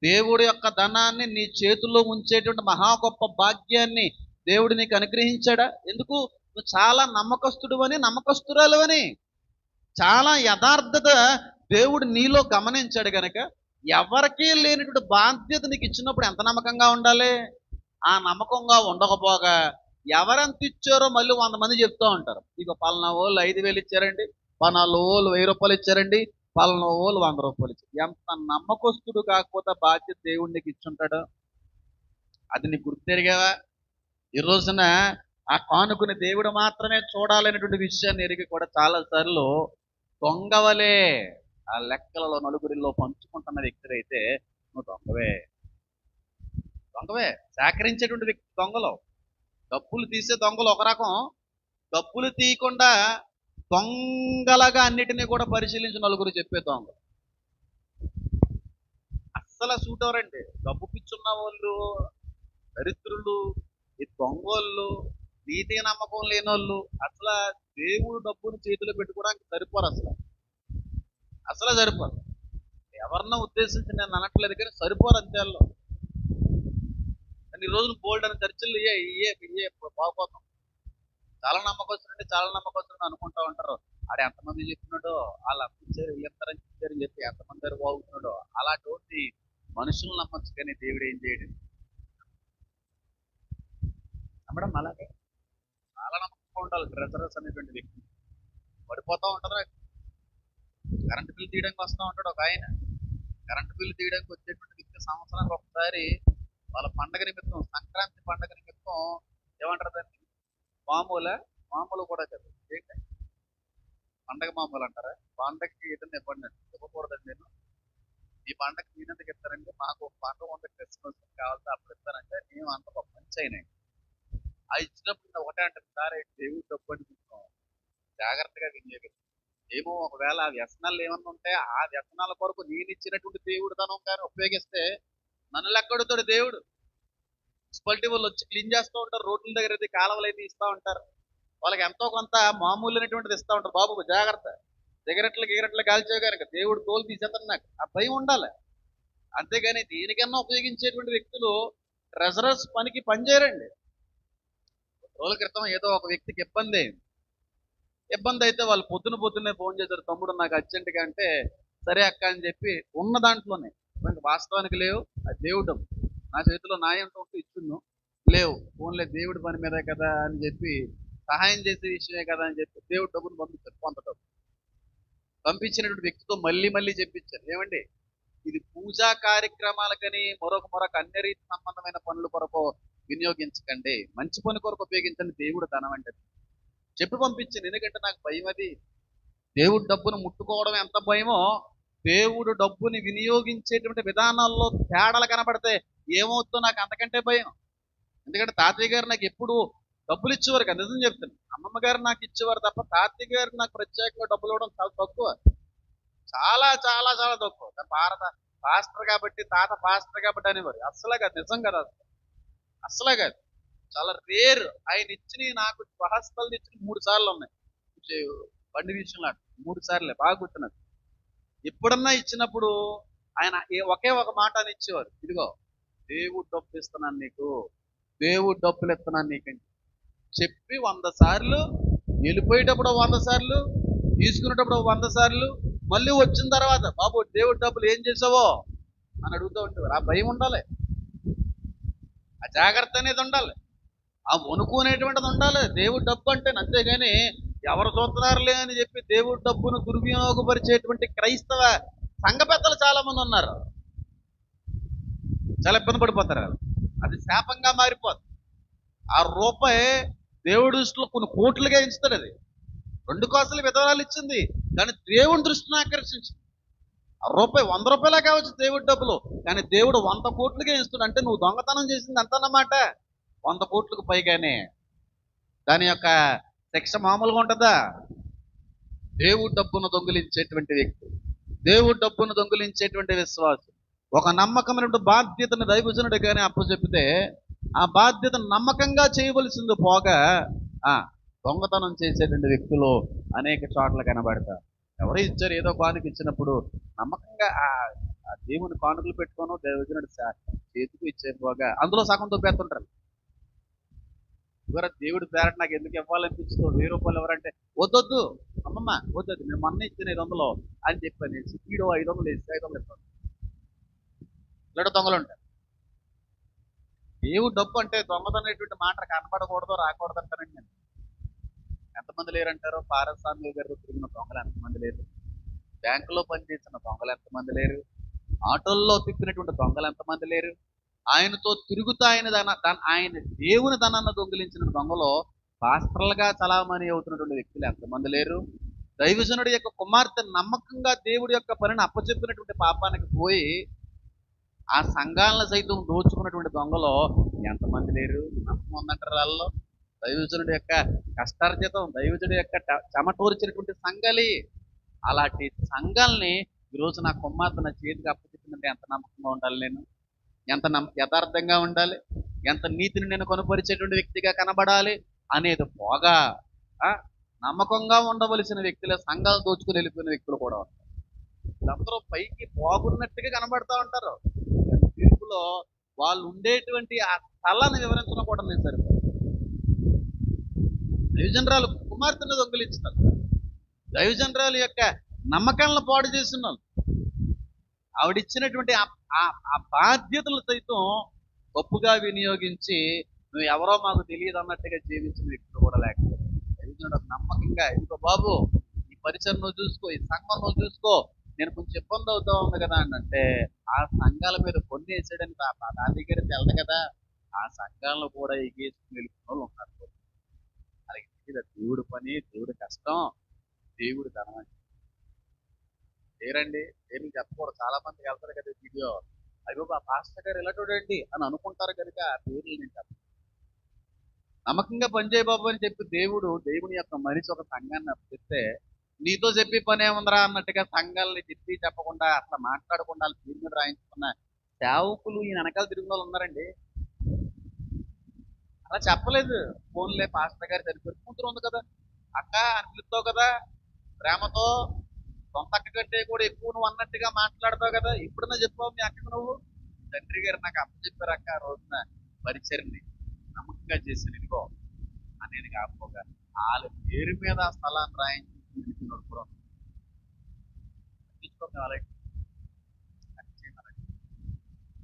దేవుడి యొక్క ధనాన్ని నీ చేతుల్లో ఉంచేటువంటి మహా గొప్ప భాగ్యాన్ని దేవుడు నీకు అనుగ్రహించాడా? ఎందుకు? నువ్వు చాలా నమ్మకస్తుడు అని, నమ్మకస్తురాలు అని, చాలా యథార్థత దేవుడు నీలో గమనించాడు గనక ఎవరికీ లేనటువంటి బాధ్యత నీకు ఇచ్చినప్పుడు ఎంత నమ్మకంగా ఉండాలి? ఆ నమ్మకంగా ఉండకపోగా ఎవరెంత ఇచ్చారో మళ్ళీ 100 మంది చెప్తూ ఉంటారు. ఇక పలానా వాళ్ళు 5,000 ఇచ్చారండి, పలానా వాళ్ళు 1000 రూపాయలు ఇచ్చారండి, పలానా వాళ్ళు 100 రూపాయలు ఇచ్చారు. ఎంత నమ్మకస్తుడు కాకపోతే బాధ్యత దేవుడు నీకు ఇచ్చుంటాడు? అది నీకు గుర్తెరిగావా? ఈ రోజున ఆ కానుకని దేవుడు మాత్రమే చూడాలనేటువంటి విషయాన్ని ఎరిగి కూడా చాలాసార్లు దొంగవలే ఆ లెక్కలలో నలుగురిలో పంచుకుంటున్న వ్యక్తి అయితే నువ్వు దొంగవే. దొంగవే. సేకరించేటువంటి వ్యక్తి దొంగలు. డబ్బులు తీసే దొంగలు ఒక రకం. డబ్బులు తీయకుండా దొంగలగా అన్నిటినీ కూడా పరిశీలించి నలుగురు చెప్పే దొంగ అస్సలు సూట్ అవరండి. డబ్బు పిచ్చున్న వాళ్ళు, దరిద్రులు, ఈ దొంగోళ్ళు, నీతి నమ్మకం లేని వాళ్ళు అసలు దేవుడు డబ్బును చేతిలో పెట్టుకోవడానికి సరిపోరు. అసలు సరిపోరు. ఎవరన్నా ఉద్దేశించి నేను అనట్లేదు కానీ సరిపోరు అంతే వాళ్ళు. కానీ ఈ రోజున బోల్డ్ అని చర్చలు ఇయే బాగుపోతాం. చాలా నమ్మకం అనుకుంటా ఉంటారు. ఆడ ఎంతమంది చెప్పినాడో, వాళ్ళు అప్పించారు, వీళ్ళంతారని చెప్పారని చెప్పి ఎంతమంది దగ్గర బాగుతున్నాడో. అలాంటి మనుషులు నమ్మచ్చు కానీ దేవుడు ఏం చేయడు. నమ్మడం అలాగే చాలా నమ్మకంగా ఉండాలి. ట్రెజరర్స్ అనేటువంటి వ్యక్తి పడిపోతూ ఉంటారు. కరెంటు బిల్లు తీయడానికి వస్తూ ఉంటాడు ఒక ఆయన. కరెంటు బిల్లు తీయడానికి వచ్చేటువంటి వ్యక్తి సంవత్సరానికి ఒకసారి వాళ్ళ పండగ నిమిత్తం, సంక్రాంతి పండగ నిమిత్తం ఏమంటారు దాన్ని? మామూలు కూడా కదా, ఏంటి పండగ మామూలు అంటారా? పండగకి ఏదైనా ఇవ్వండి, ఇవ్వకూడదండి. నేను ఈ పండగ నేనెందుకు ఇస్తానంటే మాకు ఒక పండుగ ఉంది, క్రిస్మస్ కావాలంటే అప్పుడు ఇస్తానంటే మేము అంత ఒక మంచి అయినాయి. ఆ ఇచ్చినప్పుడు ఒకటే అంటే సార్ దేవుడు డబ్బు అని జాగ్రత్తగా వినియోగించాలి. ఏమో ఒకవేళ ఆ వ్యసనాలు ఏమన్నా ఉంటే ఆ వ్యసనాల కొరకు నేను ఇచ్చినటువంటి దేవుడు ధనం కానీ ఉపయోగిస్తే నన్ను లెక్కడుతాడు దేవుడు. మున్సిపాలిటీ వాళ్ళు వచ్చి క్లీన్ చేస్తూ ఉంటారు. రోడ్ల దగ్గర అయితే కాలువలు అయితే ఇస్తూ ఉంటారు. వాళ్ళకి ఎంతో కొంత మామూలైనటువంటిది ఇస్తూ ఉంటారు. బాబు జాగ్రత్త, గిగరెట్లు కాల్చేవి కనుక దేవుడు తోలు తీసేస్తాను. నాకు ఆ భయం ఉండాలి. అంతేగాని దేనికన్నా ఉపయోగించేటువంటి వ్యక్తులు ట్రెజరర్స్ పనికి పనిచేయరండి. రోజుల క్రితం ఏదో ఒక వ్యక్తికి ఇబ్బంది అయితే వాళ్ళు పొద్దున్నే ఫోన్ చేశారు, తమ్ముడు నాకు అర్జెంటుగా అంటే సరే అక్క అని చెప్పి ఉన్న దాంట్లోనే, వాస్తవానికి లేవు, అది దేవుడు నా చేతిలో నాయంతో ఉంటూ ఇచ్చును, లేవు ఫోన్లే దేవుడి పని మీదే కదా అని చెప్పి, సహాయం చేసే విషయమే కదా అని చెప్పి దేవుడు డబ్బును పంపించారు. కొంత డబ్బు పంపించినటువంటి వ్యక్తితో మళ్ళీ చెప్పించారు, ఏమండి ఇది పూజా కార్యక్రమాలకని మరొక అన్ని రీతి సంబంధమైన పనుల కొరకు వినియోగించకండి, మంచి పని కొరకు ఉపయోగించండి, దేవుడు ధనం అంటే చెప్పి పంపించాను. ఎందుకంటే నాకు భయం. అది దేవుడు డబ్బును ముట్టుకోవడం ఎంత భయమో, దేవుడు డబ్బుని వినియోగించేటువంటి విధానాల్లో తేడాలు కనబడితే ఏమవుతుందో నాకు అంతకంటే భయం. ఎందుకంటే తాతయ్య గారు నాకు ఎప్పుడు డబ్బులు ఇచ్చేవారు కదా, నిజం చెప్తాను. అమ్మమ్మ గారు నాకు ఇచ్చేవారు తప్ప తాతయ్య గారు నాకు ప్రత్యేకంగా డబ్బులు ఇవ్వడం చాలా తక్కువ. చాలా చాలా చాలా తక్కువ. భారత పాస్టర్ కాబట్టి, తాత పాస్టర్ కాబట్టి అనేవారు. అస్సలే కాదు, నిజం కదా, అస్సలే కాదు. చాలా రేర్. ఆయన ఇచ్చినవి నాకు స్వహస్తాలు ఇచ్చిన 3 సార్లు ఉన్నాయి. బండి విషయంలో 3 సార్లే, బాగా గుర్తున్నది. ఎప్పుడన్నా ఇచ్చినప్పుడు ఆయన ఒకే ఒక మాట అని ఇచ్చేవారు, ఇదిగో దేవుడు డబ్బు ఇస్తున్నాను నీకు, దేవుడు డబ్బులు ఇస్తున్నాను నీకండి చెప్పి 100 సార్లు, వెళ్ళిపోయేటప్పుడు 100 సార్లు, తీసుకునేటప్పుడు 100 సార్లు, మళ్ళీ వచ్చిన తర్వాత బాబు దేవుడు డబ్బులు ఏం చేసావో అని అడుగుతూ ఉంటారు. ఆ భయం ఉండాలి, ఆ జాగ్రత్త అనేది ఉండాలి, ఆ వణుకు అనేటువంటిది ఉండాలి దేవుడు డబ్బు అంటే. అంతేగాని ఎవరు చూస్తున్నారులే అని చెప్పి దేవుడు డబ్బును దుర్వినియోగపరిచేటువంటి క్రైస్తవ సంఘ పెద్దలు చాలా మంది ఉన్నారు. చాలా ఇబ్బంది పడిపోతారు. అది శాపంగా మారిపోతుంది. ఆ రూపాయి దేవుడి దృష్టిలో కొన్ని కోట్లుగా ఇస్తాడు. అది 2 కాసులు విధవరాలు ఇచ్చింది, కానీ దేవుని దృష్టిని ఆకర్షించింది. ఆ రూపాయి 100 రూపాయలే కావచ్చు దేవుడి డబ్బులు, కానీ దేవుడు 100 కోట్లుగా ఇస్తాడు. అంటే నువ్వు దొంగతనం చేసింది ఎంత అన్నమాట? 100 కోట్లకు పైగానే. దాని యొక్క శిక్ష మామూలుగా ఉంటుందా? దేవుడి డబ్బును దొంగిలించేటువంటి వ్యక్తి, దేవుడి డబ్బును దొంగిలించేటువంటి విశ్వాసం, ఒక నమ్మకమైనటువంటి బాధ్యతను దైవజనుడు కానీ అప్పచెప్పితే ఆ బాధ్యతను నమ్మకంగా చేయవలసింది పోగా దొంగతనం చేసేటువంటి వ్యక్తులు అనేక చోట్ల కనబడతారు. ఎవరు ఇచ్చారు, ఏదో కానుక ఇచ్చినప్పుడు నమ్మకంగా ఆ దేవుని కానుకలు పెట్టుకోను దైవజనుడు చేతికి ఇచ్చేపోగా అందులో సగం దొబ్బేస్తుంటారు. దేవుడి పేరట నాకు ఎందుకు ఇవ్వాలనిపిస్తుందో, 1000 రూపాయలు ఎవరంటే వద్దొద్దు అమ్మమ్మ వద్దొద్దు, మేము మొన్న ఇచ్చిన 500 అని చెప్పని స్పీడ్ 500 వేసి 500 ఇస్తాను. ఇలాంటి దొంగలు ఉంటారు. దేవుడు డబ్బు అంటే దొంగతనేటువంటి మాట కనపడకూడదు, రాకూడదు అంటానండి నేను. ఎంతమంది లేరంటారు? పారస్వామి గారు తిరిగిన దొంగలు ఎంతమంది లేరు? బ్యాంకులో పనిచేసిన దొంగలు ఎంతమంది లేరు? ఆటోల్లో తిప్పినటువంటి దొంగలు ఎంతమంది లేరు? ఆయనతో తిరుగుతూ ఆయన దేవుని ధనాన్ని దొంగిలించిన దొంగలో పాస్టర్లుగా చలామణి అవుతున్నటువంటి వ్యక్తులు ఎంతమంది లేరు? దైవజనుడి యొక్క కుమార్తె నమ్మకంగా దేవుడి యొక్క పనిని అప్పచెప్పినటువంటి పాపానికి పోయి ఆ సంఘాలను సైతం దోచుకున్నటువంటి దొంగలో ఎంతమంది లేరు? నమ్మకం ఉందంటారు వాళ్ళలో. దైవజనుడి యొక్క కష్టార్జితం, దైవజనుడి యొక్క చెమటోర్చినటువంటి సంఘాలి, అలాంటి సంఘాలని ఈరోజు నా కుమార్తె నా చేతికి అప్పచెప్పిందంటే ఎంత నమ్మకంగా ఉండాలి నేను? ఎంత యథార్థంగా ఉండాలి? ఎంత నీతిని నేను కొనుపరిచేటువంటి వ్యక్తిగా కనబడాలి అనేది పోగా నమ్మకంగా ఉండవలసిన వ్యక్తులే సంఘాలు దోచుకుని వెళ్ళిపోయిన వ్యక్తులు కూడా ఉంటారు. వీళ్ళందరూ పైకి బాగున్నట్టుగా కనబడతా ఉంటారు, తీర్పులో వాళ్ళు ఉండేటువంటి ఆ స్థలాన్ని వివరించడం కూడా నేను సరిపోదు. దైవజనరాలు కుమార్తెను దొంగిలించుతారు, దైవజనరాలు యొక్క నమ్మకాలను పాడు చేస్తున్నారు. ఆవిడిచ్చినటువంటి ఆ బాధ్యతలు సైతం గొప్పగా వినియోగించి నువ్వు ఎవరో మాకు తెలియదు అన్నట్టుగా జీవించిన వ్యక్తులు కూడా లేకపోతే నమ్మకంగా ఇదిగో బాబు ఈ పరిచయం నువ్వు చూసుకో, ఈ సంఘం నువ్వు చూసుకో, నేను కొంచెం ఇబ్బంది అవుతా ఉంది కదా అని అంటే ఆ సంఘాల మీద కొన్ని వేసాడని నా దగ్గర తెలదు కదా, ఆ సంఘాలను కూడా ఎగేసుకుని వెళ్ళిన వాళ్ళు ఉన్నారు. అలాగే దేవుడి పని, దేవుడి కష్టం, దేవుడి ధనం అంటే లేరండి. ఏమి చెప్పకూడదు. చాలా మంది వెళ్తారు కదా వీడియో, అయ్యో ఆ పాస్టర్ గారు ఇలా చూడండి అని అనుకుంటారు కనుక ఆ పేర్లు నేను చెప్పను. నమ్మకంగా పనిచేయ బాబు అని చెప్పి దేవుని యొక్క మనిషి ఒక సంఘాన్ని చెప్తే నీతో చెప్పి పని ఏముందరా అన్నట్టుగా సంఘాలని చెప్పి చెప్పకుండా అసలు మాట్లాడకుండా పేరు మీద రాయించుకున్న సేవకులు ఈ వెనకాల తిరిగిన వాళ్ళు ఉన్నారండి. అలా చెప్పలేదు, ఫోన్లే పాస్టర్ గారు సరిపోయి కూతురు ఉంది కదా అక్క అని పిలుస్తావు కదా, ప్రేమతో సొంత అక్క కంటే కూడా ఎక్కువ నువ్వు అన్నట్టుగా మాట్లాడతావు కదా. ఎప్పుడన్నా చెప్పావు మీ అక్కకు నువ్వు, తండ్రి గారు నాకు అప్ప చెప్పారు అక్క ఆ రోజున పరిచర్ని నమ్మకంగా చేశాను ఇదిగో అనేది కాకపోగా వాళ్ళ పేరు మీద ఆ స్థలాన్ని రాయించి కూడా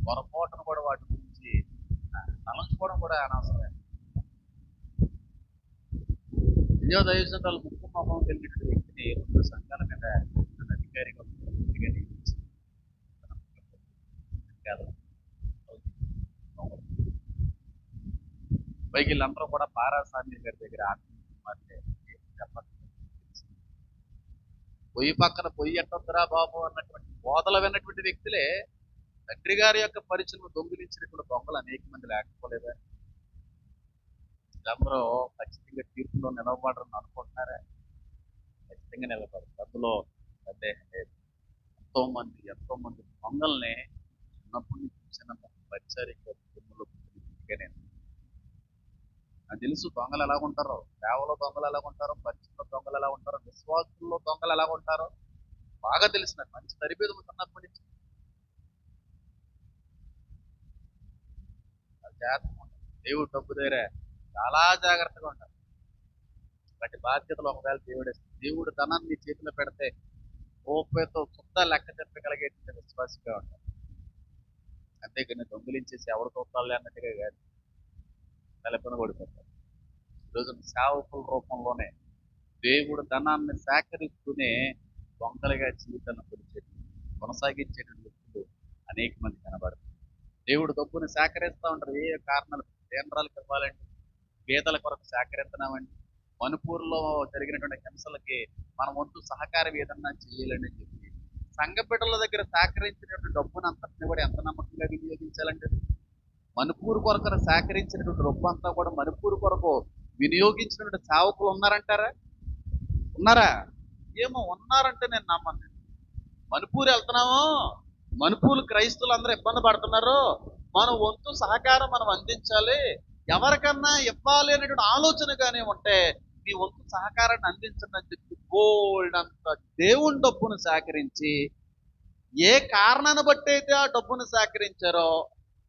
పొరపాటును కూడా వాటి గురించి తలంచుకోవడం కూడా అనవసరం. విజయ దైవజనులు ముక్కు మొహం తెలియనటువంటి వ్యక్తిని 2 సంఘాల మీద అధికారిగా పైకి వీళ్ళందరూ కూడా పారాస్వామి గారి దగ్గర పొయ్యి పక్కన పొయ్యి ఎట్టొద్దురా బాబు అన్నటువంటి బోధలు విన్నటువంటి వ్యక్తులే తండ్రి గారి యొక్క పరిచయం దొంగిలించినటువంటి దొంగలు అనేక మంది లేకపోలేదా? వీళ్ళందరూ ఖచ్చితంగా తీర్పులో నిలబడరని అనుకుంటున్నారా? ఖచ్చితంగా నిలబడరు, అందులో సందేహం లేదు. ఎంతో మంది దొంగల్ని చిన్నప్పటి నుంచి చూసిన పరిచర్యగా కుటుంబంలో నేను నాకు తెలుసు దొంగలు ఎలా ఉంటారో, సేవలో దొంగలు ఎలా ఉంటారో, పరిచయంలో దొంగలు ఎలా ఉంటారో, విశ్వాసంలో దొంగలు ఎలా ఉంటారో బాగా తెలుసు. నాకు మంచి తరిపేది ఉన్నప్పటి నుంచి జాగ్రత్తగా ఉంటారు. దేవుడు డబ్బు దగ్గరే చాలా జాగ్రత్తగా ఉంటారు. వాటి బాధ్యతలు ఒకవేళ దేవుడు ధనాన్ని నీ చేతిలో పెడితే ఓపేతో చుట్టా లెక్క చెప్పగలిగేటువంటి విశ్వాసంగా ఉంటారు. అంతేకాని దొంగిలించేసి ఎవరు చూడాలి అన్నట్టుగా కాదు, తలపన పడిపోతారు. ఈరోజు సేవకుల రూపంలోనే దేవుడు ధనాన్ని సేకరిస్తూనే దొంగలుగా జీవితాన్ని కొనసాగించేటువంటి వ్యక్తులు అనేక మంది కనబడతారు. దేవుడు డబ్బుని సేకరిస్తూ ఉంటారు. ఏ కారణాలు కేంద్రాలకు ఇవ్వాలండి, పేదల కొరకు సేకరిస్తున్నామండి, మణిపూర్లో జరిగినటువంటి హింసలకి మన వంతు సహకారం ఏదన్నా చేయాలని చెప్పి సంఘ బిడ్డల దగ్గర సేకరించినటువంటి డబ్బును అంతటిని కూడా ఎంత నమ్మకంగా వినియోగించాలంటే, మణిపూర్ కొరకు సేకరించినటువంటి డబ్బు అంతా కూడా మణిపూర్ కొరకు వినియోగించినటువంటి సేవకులు ఉన్నారంటారా? ఉన్నారా? ఏమో ఉన్నారంటే నేను నమ్మను. మణిపూర్ వెళ్తున్నాము, మణిపూర్ క్రైస్తవులు అందరూ ఇబ్బంది పడుతున్నారు, మన వంతు సహకారం మనం అందించాలి, ఎవరికన్నా ఇవ్వాలి అనేటువంటి ఆలోచన కానీ ఉంటే మీ వంతు సహకారాన్ని అందించండి అని చెప్పి గోల్డ్ అంత దేవుని డబ్బును సేకరించి ఏ కారణాన్ని బట్టి అయితే ఆ డబ్బును సేకరించారో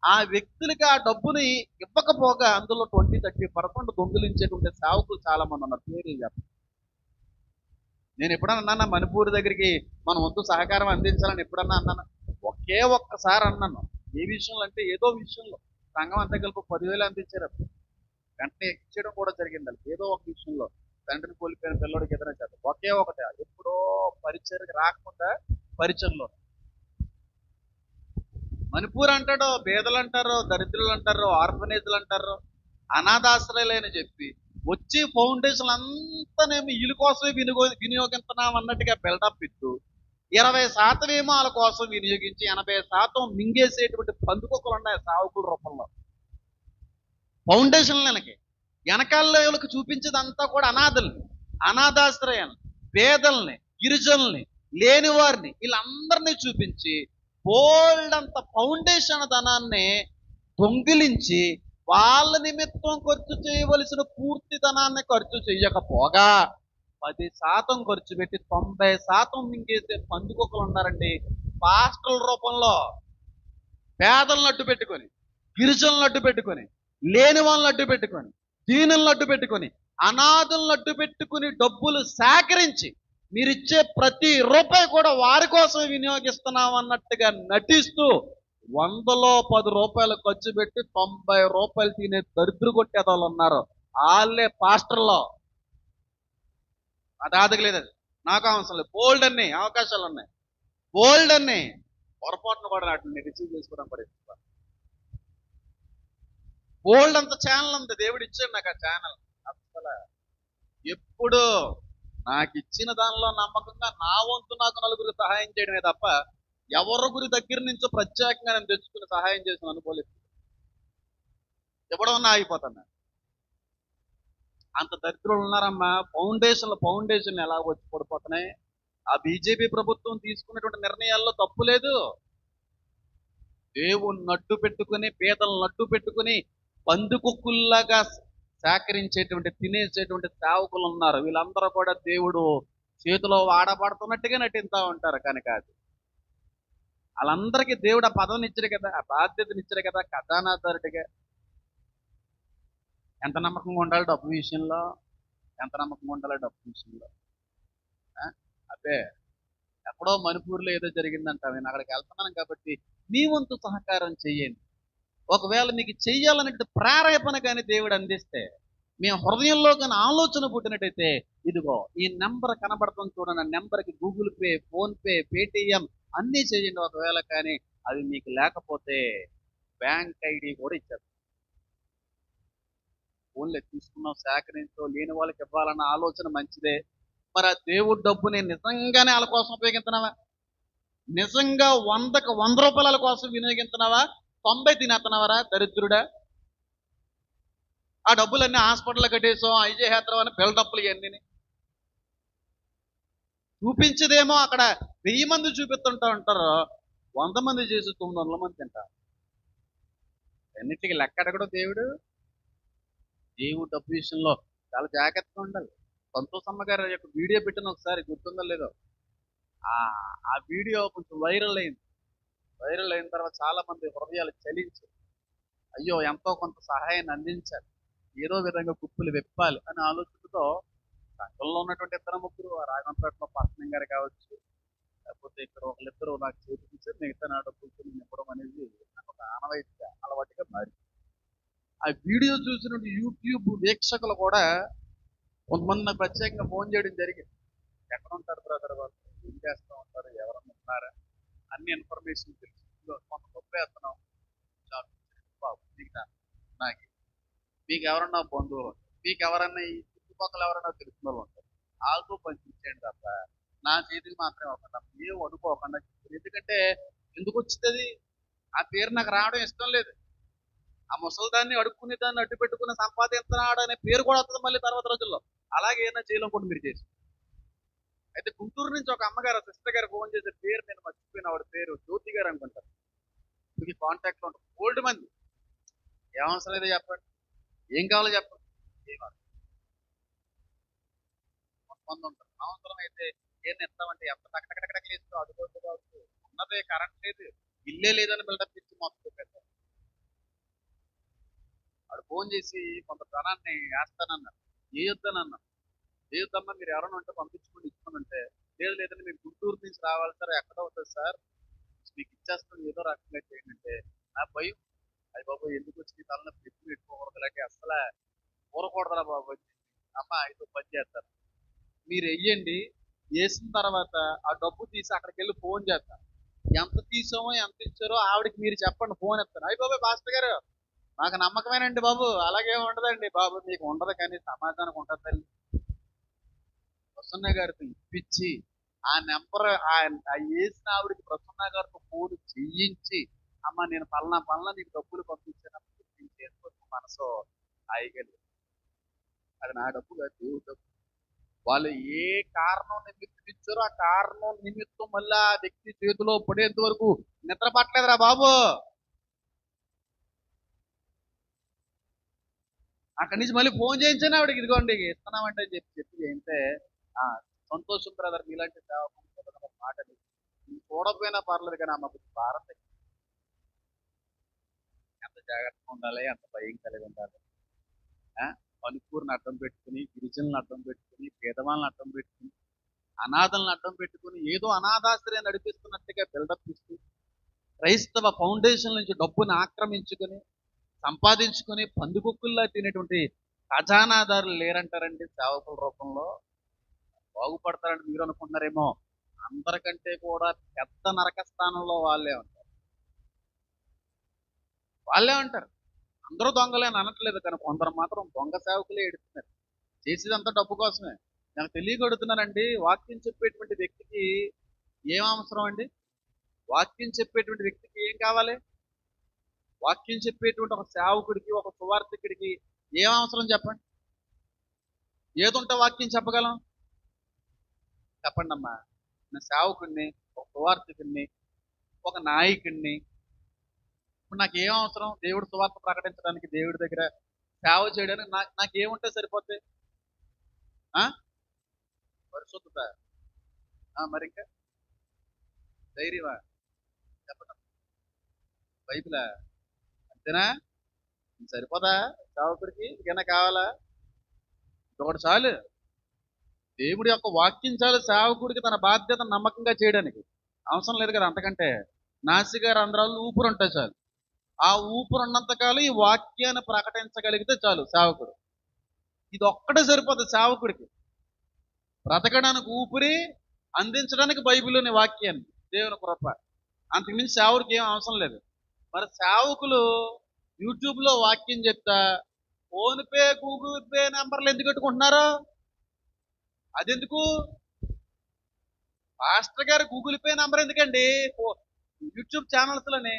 ఆ వ్యక్తులకి ఆ డబ్బుని ఇవ్వకపోగా అందులో 20-30% దొంగిలించేటువంటి సేవకులు చాలా మంది ఉన్నారు. పేరు చెప్పండి. నేను ఎప్పుడన్నా అన్నా మణిపూర్ దగ్గరికి మన వంతు సహకారం అందించాలని ఎప్పుడన్నా అన్నాను? ఒకే ఒక్కసారి అన్నాను. ఏ విషయంలో అంటే ఏదో విషయంలో సంఘం అంతా కలిపి 10,000 అందించారు. వెంటనే ఇచ్చేయడం కూడా జరిగింది. ఏదో ఒక విషయంలో తండ్రిని కోల్పోయిన పిల్లడికి ఏదైనా చేద్దాం. ఒకే ఒకటే, ఎప్పుడో పరిచయకి రాకుండా పరిచయంలో. మణిపూర్ అంటాడు, పేదలు అంటారు, దరిద్రులు అంటారు, ఆర్ఫనేజ్లు అంటారు, అనాథాశ్రయాలని చెప్పి వచ్చి ఫౌండేషన్ అంతానేమో వీళ్ళ కోసమే వినియోగిస్తున్నాం అన్నట్టుగా బిల్డప్ ఇస్తూ 20% ఏమో వాళ్ళ కోసం వినియోగించి 80% మింగేసేటువంటి పందుకొక్కలు ఉన్నాయి సావుకుల రూపంలో. ఫౌండేషన్లకి వెనకాల వీళ్ళకి చూపించేదంతా కూడా అనాథల్ని, అనాథాశ్రయాన్ని, పేదల్ని, గిరిజనుల్ని, లేని వారిని, వీళ్ళందరినీ చూపించి బోల్డ్ అంత ఫౌండేషన్ ధనాన్ని దొంగిలించి వాళ్ళ నిమిత్తం ఖర్చు చేయవలసిన పూర్తి ధనాన్ని ఖర్చు చేయకపోగా 10% ఖర్చు పెట్టి 90% మింగేసే పందుకొక్కలు ఉన్నారండి. పాస్టర్ల రూపంలో పేదలను అడ్డు పెట్టుకొని, గిరిజనులను అడ్డు పెట్టుకొని, లేని వాళ్ళని అడ్డు పెట్టుకొని, దీనులను అడ్డు పెట్టుకొని, అనాథులను అడ్డు పెట్టుకుని డబ్బులు సేకరించి మీరిచ్చే ప్రతి రూపాయి కూడా వారి కోసం వినియోగిస్తున్నాం అన్నట్టుగా నటిస్తూ 100లో 10 రూపాయలు ఖర్చు పెట్టి 90 రూపాయలు తినే దరిద్ర కొట్టేదాళ్ళు ఉన్నారు. వాళ్ళే పాస్టర్లో. అది ఆదగలేదు, అది నాకు అవసరం లేదు. బోల్డ్ అన్ని అవకాశాలు ఉన్నాయి, బోల్డ్ అన్ని పొరపాటును కూడా వాటిని రిసీవ్ చేసుకోవడం పరిస్థితి. బోల్డ్ అంత ఛానల్ ఉంది, దేవుడు ఇచ్చాడు నాకు ఆ ఛానల్. అసలు ఎప్పుడు నాకు ఇచ్చిన దానిలో నమ్మకంగా నా వంతు నాకు నలుగురు సహాయం చేయడమే తప్ప ఎవరొకరి దగ్గర నుంచో ప్రత్యేకంగా నేను తెచ్చుకుని సహాయం చేసిన అనుకోలేదు. ఎవడన్నా ఆగిపోతాను. అంత దరిద్రులు ఉన్నారమ్మా. ఫౌండేషన్లు ఎలా వచ్చి పడిపోతున్నాయి. ఆ బీజేపీ ప్రభుత్వం తీసుకున్నటువంటి నిర్ణయాల్లో తప్పు లేదు. దేవుని అడ్డు పెట్టుకుని, పేదలను అడ్డు పెట్టుకుని పందుకొక్కుల్లాగా సేకరించేటువంటి, తినేసేటువంటి సేవకులు ఉన్నారు. వీళ్ళందరూ కూడా దేవుడు చేతిలో వాడబడుతున్నట్టుగా నటిస్తూ ఉంటారు. కానీ కాదు, వాళ్ళందరికీ దేవుడు ఆ పదవిని ఇచ్చాడు కదా, ఆ బాధ్యతని ఇచ్చాడు కదా, కథానాధారుడిగా. ఎంత నమ్మకంగా ఉండాలి డబ్బు విషయంలో, ఎంత నమ్మకంగా ఉండాలి డబ్బు విషయంలో. అదే ఎక్కడో మణిపూర్లో ఏదో జరిగిందంట, నేను అక్కడికి వెళ్తున్నాను కాబట్టి మీ వంతు సహకారం చెయ్యండి. ఒకవేళ మీకు చెయ్యాలనే ప్రేరేపణ కానీ దేవుడు అందిస్తే, మీ హృదయంలో కానీ ఆలోచన పుట్టినట్టయితే, ఇదిగో ఈ నెంబర్ కనబడుతుంది చూడండి, ఆ నెంబర్కి గూగుల్ పే, ఫోన్పే, పేటిఎం అన్నీ చేయండి. ఒకవేళ కానీ అవి మీకు లేకపోతే బ్యాంక్ ఐడి కూడా ఇచ్చారు. ఫోన్లే తీసుకున్నాం, సేకరించో, లేని వాళ్ళకి ఇవ్వాలన్న ఆలోచన మంచిదే. మరి ఆ దేవుడి డబ్బుని నిజంగానే వాళ్ళ కోసం ఉపయోగిస్తున్నావా? నిజంగా 100కి 100 రూపాయల కోసం వినియోగిస్తున్నావా? 90 తినేస్తున్నావరా దరిద్రుడా? ఆ డబ్బులన్నీ హాస్పిటల్ కట్టేసాం, అవి చేసేస్తాం అని బిల్డప్లు ఇవన్నీ. చూపించదేమో అక్కడ 1000 మంది చూపిస్తుంటా ఉంటారు, 100 మంది చేసి 900 మంది తింటారు. అన్నిటికీ లెక్క అడగడు దేవుడు. దేవుడు డబ్బు విషయంలో చాలా జాగ్రత్తగా ఉండాలి. సంతోషమ్మ గారు యొక్క వీడియో పెట్టిన ఒకసారి గుర్తుందో లేదో, ఆ ఆ వీడియో కొంచెం వైరల్ అయింది. వైరల్ అయిన తర్వాత చాలా మంది హృదయాలు చలించి, అయ్యో ఎంతో కొంత సహాయాన్ని అందించాలి, ఏదో విధంగా కుప్పులు విప్పాలి అనే ఆలోచనతో సంఘంలో ఉన్నటువంటి ఇద్దరు ముగ్గురు, రాగంపేటలో పట్నం గారు కావచ్చు, లేకపోతే ఇక్కడ ఒకళ్ళిద్దరు నాకు చేతికిచ్చి మిగతా నా డబ్బులతో నేను ఇవ్వడం అనేది నాకు ఒక ఆనవాయితీగా అలవాటుగా మారింది. ఆ వీడియో చూసిన యూట్యూబ్ వీక్షకులు కూడా కొంతమంది నాకు ప్రత్యేకంగా ఫోన్ చేయడం జరిగింది. ఎక్కడ ఉంటారు బ్రదర్ వాళ్ళు, ఏం చేస్తూ ఉంటారు, ఎవరన్నా ఉన్నారా, అన్ని ఇన్ఫర్మేషన్ తెలుసు, కొంత గొప్ప వేస్తున్నాం బాబు నాకు, మీకు ఎవరన్నా బంధువులు ఉంటారు, మీకు ఎవరన్నా ఈ చుట్టుపక్కల ఎవరన్నా తెలిసిన వాళ్ళు ఉంటారు, వాళ్ళతో పంపించేయండి తప్ప నా చేతికి మాత్రమే అవ్వకుండా ఏం అనుకోకుండా. ఎందుకంటే ఎందుకు వచ్చింది, ఆ పేరు నాకు రావడం ఇష్టం లేదు. ఆ ముసలిదాన్ని అడుక్కునే దాన్ని అడ్డు పెట్టుకుని సంపాదిస్తున్నాడు అనే పేరు కూడా వస్తుంది మళ్ళీ తర్వాత రోజుల్లో. అలాగే ఏదైనా చేయాలనుకోండి మీరు చేసి. అయితే గుంటూరు నుంచి ఒక అమ్మగారు సిస్టర్ గారు ఫోన్ చేసే పేరు నేను మర్చిపోయిన, ఆవిడ పేరు జ్యోతి గారు అనుకుంటారు. మీకు కాంటాక్ట్లో ఉంటారు ఓల్డ్ మంది. ఏమవసరం లేదో చెప్పండి, ఏం కావాలో చెప్పండి, కొంతమంది ఉంటారు అవసరం అయితే ఏం ఇస్తామంటే ఎంత టకటకటక చేస్తూ అదుకోవచ్చు కావచ్చు, ఉన్నదే కరెంట్ లేదు, ఇల్లే లేదని బిల్డప్ ఇచ్చి మొత్తం పెట్టారు. వాడు ఫోన్ చేసి కొంత ధనాన్ని వేస్తానన్నారు, ఏ యుద్ధానన్నారు, ఏ యుద్ధమ్మా మీరు ఎవరైనా ఉంటే పంపించుకొని ఇచ్చుకోనంటే, లేదు లేదని మీరు గుంటూరు నుంచి రావాలి సార్, ఎక్కడ అవుతుంది సార్, మీకు ఇచ్చేస్తాం ఏదో రకంగా చేయండి అంటే, నా భయం అది బాబు ఎందుకు వచ్చి తలనొప్పి ఎక్కువ పెట్టుకోకూడదు, ఇలాంటి అసలు కూరకూడదురా బాబు. అమ్మ ఐదో పని చేస్తారు, మీరు వెయ్యండి, వేసిన తర్వాత ఆ డబ్బు తీసి అక్కడికి వెళ్ళి ఫోన్ చేస్తాను, ఎంత తీసామో ఎంత ఇచ్చారో ఆవిడకి మీరు చెప్పండి, ఫోన్ ఎత్తాను. అయ్యి బాబు పాస్టర్ గారు నాకు నమ్మకమేనండి బాబు, అలాగే ఉండదండి బాబు, మీకు ఉండదు కానీ సమాధానం ఉంటుంది తల్లి. ప్రసన్న గారితో ఇప్పించి ఆ నెంబర్ ఆ వేసిన ఆవిడకి ప్రసన్న గారితో ఫోన్ చేయించి, అమ్మ నేను పలానా నీకు డబ్బులు పంపించినప్పుడు నేను చేసుకోవచ్చు మనసు హాయిగా లేదు. అది నా డబ్బు కాదు, దేవుడి డబ్బు. వాళ్ళు ఏ కారణం నిమిత్తం ఇచ్చారో ఆ కారణం నిమిత్తం మళ్ళీ ఆ వ్యక్తి చేతిలో పడేంత వరకు నిద్ర పట్టలేదురా బాబు. అక్కడి నుంచి మళ్ళీ ఫోన్ చేయించాను ఆవిడకి, ఇదిగోండి ఇస్తున్నామంటే చెప్పి చేయితే, సంతోషం బ్రదర్ మీలాంటి మాట చూడకపోయినా పర్లేదు కానీ అమ్మ భారత ఎంత జాగ్రత్తగా ఉండాలి, ఎంత భయం కలిగి ఉండాలి. పలుకూరుని అడ్డం పెట్టుకుని, గిరిజనులను అడ్డం పెట్టుకుని, పేదవాళ్ళని అడ్డం పెట్టుకుని, అనాథలను అడ్డం పెట్టుకుని ఏదో అనాథాశ్రయం నడిపిస్తున్నట్టుగా బిల్డప్ ఇస్తూ, క్రైస్తవ ఫౌండేషన్ నుంచి డబ్బుని ఆక్రమించుకొని సంపాదించుకొని పందుకొక్కుల్లా తినేటువంటి ఖజానాదారులు లేరంటారండి సేవకుల రూపంలో. బాగుపడతారని మీరు అనుకుంటున్నారేమో, అందరికంటే కూడా పెద్ద నరక స్థానంలో వాళ్ళే ఉంటారు. వాళ్ళే ఉంటారు. అందరూ దొంగలే అని అనట్లేదు, కానీ కొందరు మాత్రం దొంగ సేవకులే ఎడుతున్నారు, చేసేదంతా డబ్బు కోసమే. నాకు తెలియగడుతున్నానండి, వాక్యం చెప్పేటువంటి వ్యక్తికి ఏం అవసరం అండి, వాక్యం చెప్పేటువంటి వ్యక్తికి ఏం కావాలి, వాక్యం చెప్పేటువంటి ఒక సేవకుడికి, ఒక సువార్థికుడికి ఏం అవసరం చెప్పండి, ఏదుంటే వాక్యం చెప్పగలం చెప్పండి అమ్మా. నేను సేవకుడిని, ఒక సువార్థికుడిని, ఒక నాయకుడిని, ఇప్పుడు నాకు ఏం అవసరం, దేవుడు సువార్త ప్రకటించడానికి, దేవుడి దగ్గర సేవ చేయడానికి నాకేముంటే సరిపోతే పరిశుద్ధత, మరి ఇంకా ధైర్యమా చెప్పండి, బైబిలా అంతేనా, సరిపోదా సేవకుడికి, ఇంకైనా కావాలా, ఇంకొకటి చాలు, దేవుడి యొక్క వాక్యం చాలు సేవకుడికి తన బాధ్యత నమ్మకంగా చేయడానికి. అవసరం లేదు కదా అంతకంటే. నాసిగా రంధ్రాలు ఊపిరి ఉంటాయి చాలు, ఆ ఊపిరి ఉన్నంతకాలం ఈ వాక్యాన్ని ప్రకటించగలిగితే చాలు సేవకుడు. ఇది ఒక్కటే సరిపోతుంది సేవకుడికి, బ్రతకడానికి ఊపిరి, అందించడానికి బైబిల్లోని వాక్యాన్ని, దేవుని కృప. అంతకుమించి సేవకుడికి ఏం అవసరం లేదు. మరి సేవకులు యూట్యూబ్లో వాక్యం చెప్తా ఫోన్పే గూగుల్ పే నెంబర్లు ఎందుకు పెట్టుకుంటున్నారు, అదెందుకు, పాస్టర్ గారు గూగుల్ పే నెంబర్ ఎందుకండి యూట్యూబ్ ఛానల్స్లోనే.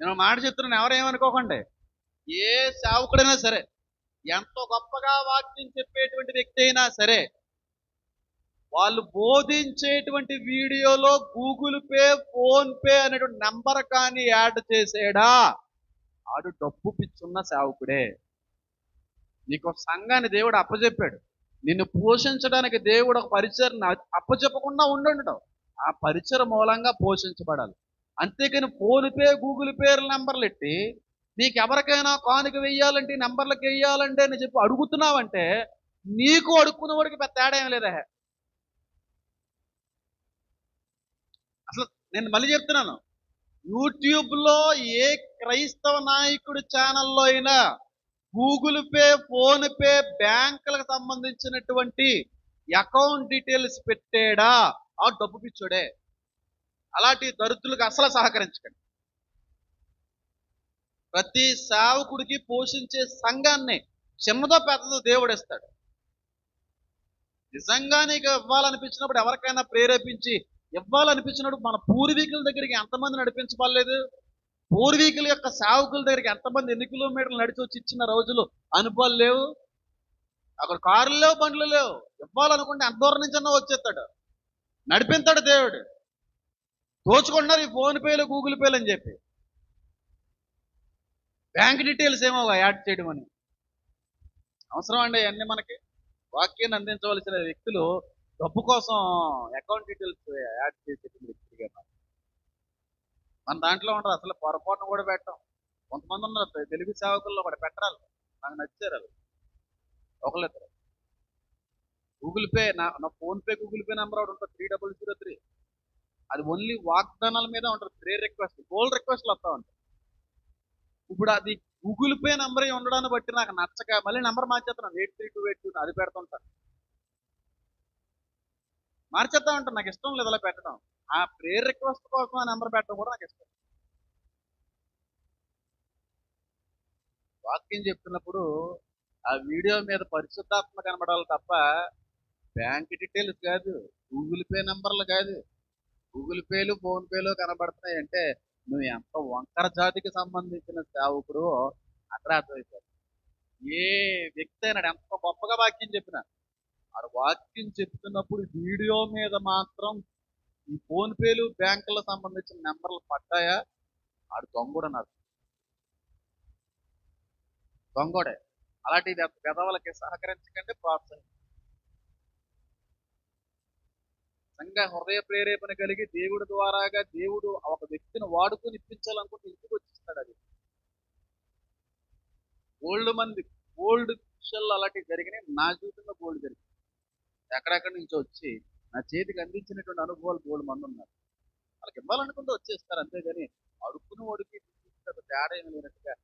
నేను మాట చెప్తున్నాను, ఎవరేమనుకోకండి, ఏ సేవకుడైనా సరే ఎంత గొప్పగా వాక్యం చెప్పేటువంటి వ్యక్తి అయినా సరే, వాళ్ళు బోధించేటువంటి వీడియోలో గూగుల్ పే, ఫోన్ పే అనేటువంటి నెంబర్ కానీ యాడ్ చేసేడా, ఆడు డబ్బు పిచ్చున్న సేవకుడే. నీకు ఒక సంఘాన్ని దేవుడు అప్పచెప్పాడు, నిన్ను పోషించడానికి దేవుడు ఒక పరిచయను అప్పచెప్పకుండా ఉండడు. ఆ పరిచయ మూలంగా పోషించబడాలి. అంతేకాని ఫోన్ పే, గూగుల్ పే నెంబర్లు ఎట్టి నీకు ఎవరికైనా కానుక వెయ్యాలంటే నెంబర్లకు వెయ్యాలంటే అని చెప్పి అడుగుతున్నావంటే నీకు అడుక్కున్న వాడికి పెద్ద తేడా ఏం లేదా. అసలు నేను మళ్ళీ చెప్తున్నాను, యూట్యూబ్లో ఏ క్రైస్తవ నాయకుడి ఛానల్లో అయినా గూగుల్ పే, ఫోన్ పే, బ్యాంకులకు సంబంధించినటువంటి అకౌంట్ డీటెయిల్స్ పెట్టాడా, ఆ డబ్బు పిచ్చోడే. అలాంటి దరిద్రులకు అసలు సహకరించకండి. ప్రతి సేవకుడికి పోషించే సంఘాన్ని చిన్నదో పెద్దదో దేవుడు ఇస్తాడు. నిజంగా నీకు ఇవ్వాలనిపించినప్పుడు, ఎవరికైనా ప్రేరేపించి ఇవ్వాలనిపించినప్పుడు మన పూర్వీకుల దగ్గరికి ఎంతమంది నడిపించబడలేదు? పూర్వీకుల యొక్క సేవకుల దగ్గరికి ఎంతమంది ఎన్ని కిలోమీటర్లు నడిచి వచ్చి ఇచ్చిన రోజులు అనుభవాలు లేవు? అక్కడ కార్లు లేవు, బండ్లు లేవు. ఇవ్వాలనుకుంటే ఎంత దూరం నుంచి అన్నా వచ్చేస్తాడు, నడిపిస్తాడు దేవుడు. దోచుకుంటున్నారు ఈ ఫోన్ పేలు, గూగుల్ పేలు అని చెప్పి. బ్యాంక్ డీటెయిల్స్ ఏమో యాడ్ చేయడం అని అవసరం అండి. అన్నీ మనకి వాక్యాన్ని అందించవలసిన వ్యక్తులు డబ్బు కోసం అకౌంట్ డీటెయిల్స్ యాడ్ చేసేటువంటి వ్యక్తిగా మన దాంట్లో ఉండదు. అసలు పొరపాటును కూడా పెట్టాం. కొంతమంది ఉన్నారు తెలుగు సేవకుల్లో కూడా పెట్టరాలు, నాకు నచ్చారు వాళ్ళు ఒకళ్ళిద్దరు. గూగుల్ పే, నా phone pay Google pay number ఒకటి ఉంటుంది 3003. అది ఓన్లీ వాగ్దానాల మీద ఉంటుంది. ప్రేయర్ రిక్వెస్ట్, గోల్డ్ రిక్వెస్ట్లు వస్తూ ఉంటాయి. ఇప్పుడు అది గూగుల్ పే నెంబర్ ఉండడాన్ని బట్టి నాకు నచ్చక మళ్ళీ నెంబర్ మార్చేస్తున్నాను. 83282 అది పెడుతుంటాను, మార్చేస్తా ఉంటాను. నాకు ఇష్టం లేదు అలా పెట్టడం. ఆ ప్రేయర్ రిక్వెస్ట్ కోసం ఆ నెంబర్ పెట్టడం కూడా నాకు ఇష్టం. వాక్యం చెప్తున్నప్పుడు ఆ వీడియో మీద పరిశుద్ధాత్మ కనబడాలి తప్ప బ్యాంక్ డీటెయిల్స్ కాదు, గూగుల్ పే నెంబర్లు కాదు. గూగుల్ పేలు, ఫోన్ పేలు కనబడుతున్నాయి అంటే నువ్వు ఎంత వంకర జాతికి సంబంధించిన సేవకుడు అక్కడ అర్థమైపోతుంది. ఏ వ్యక్తి అయినా ఎంత గొప్పగా వాక్యం చెప్పినా, ఆడు వాక్యం చెప్తున్నప్పుడు వీడియో మీద మాత్రం ఈ ఫోన్ పేలు, బ్యాంకులకు సంబంధించిన నెంబర్లు పడ్డాయా, ఆడు దొంగడు అన్నారు. దొంగోడే. అలాంటి పెదవులకి సహకరించకండి, ప్రోత్సహించండి. సంఘ హృదయ ప్రేరేపణ కలిగి దేవుడి ద్వారాగా దేవుడు ఒక వ్యక్తిని వాడుకొని ఇప్పించాలనుకుంటే ఇంటికి వచ్చిస్తాడు. అది గోల్డ్ విషయాల్లో అలాంటివి జరిగినాయి. నా జీవితంలో గోల్డ్ జరిగింది. ఎక్కడెక్కడి నుంచి వచ్చి నా చేతికి అందించినటువంటి అనుభవాలు గోల్డ్ మంది ఉన్నారు. వాళ్ళకి ఇవ్వాలనుకుంటే వచ్చేస్తారు. అంతేగాని అడుక్కుని ఓడికి తేడా ఏమి లేనట్టుగా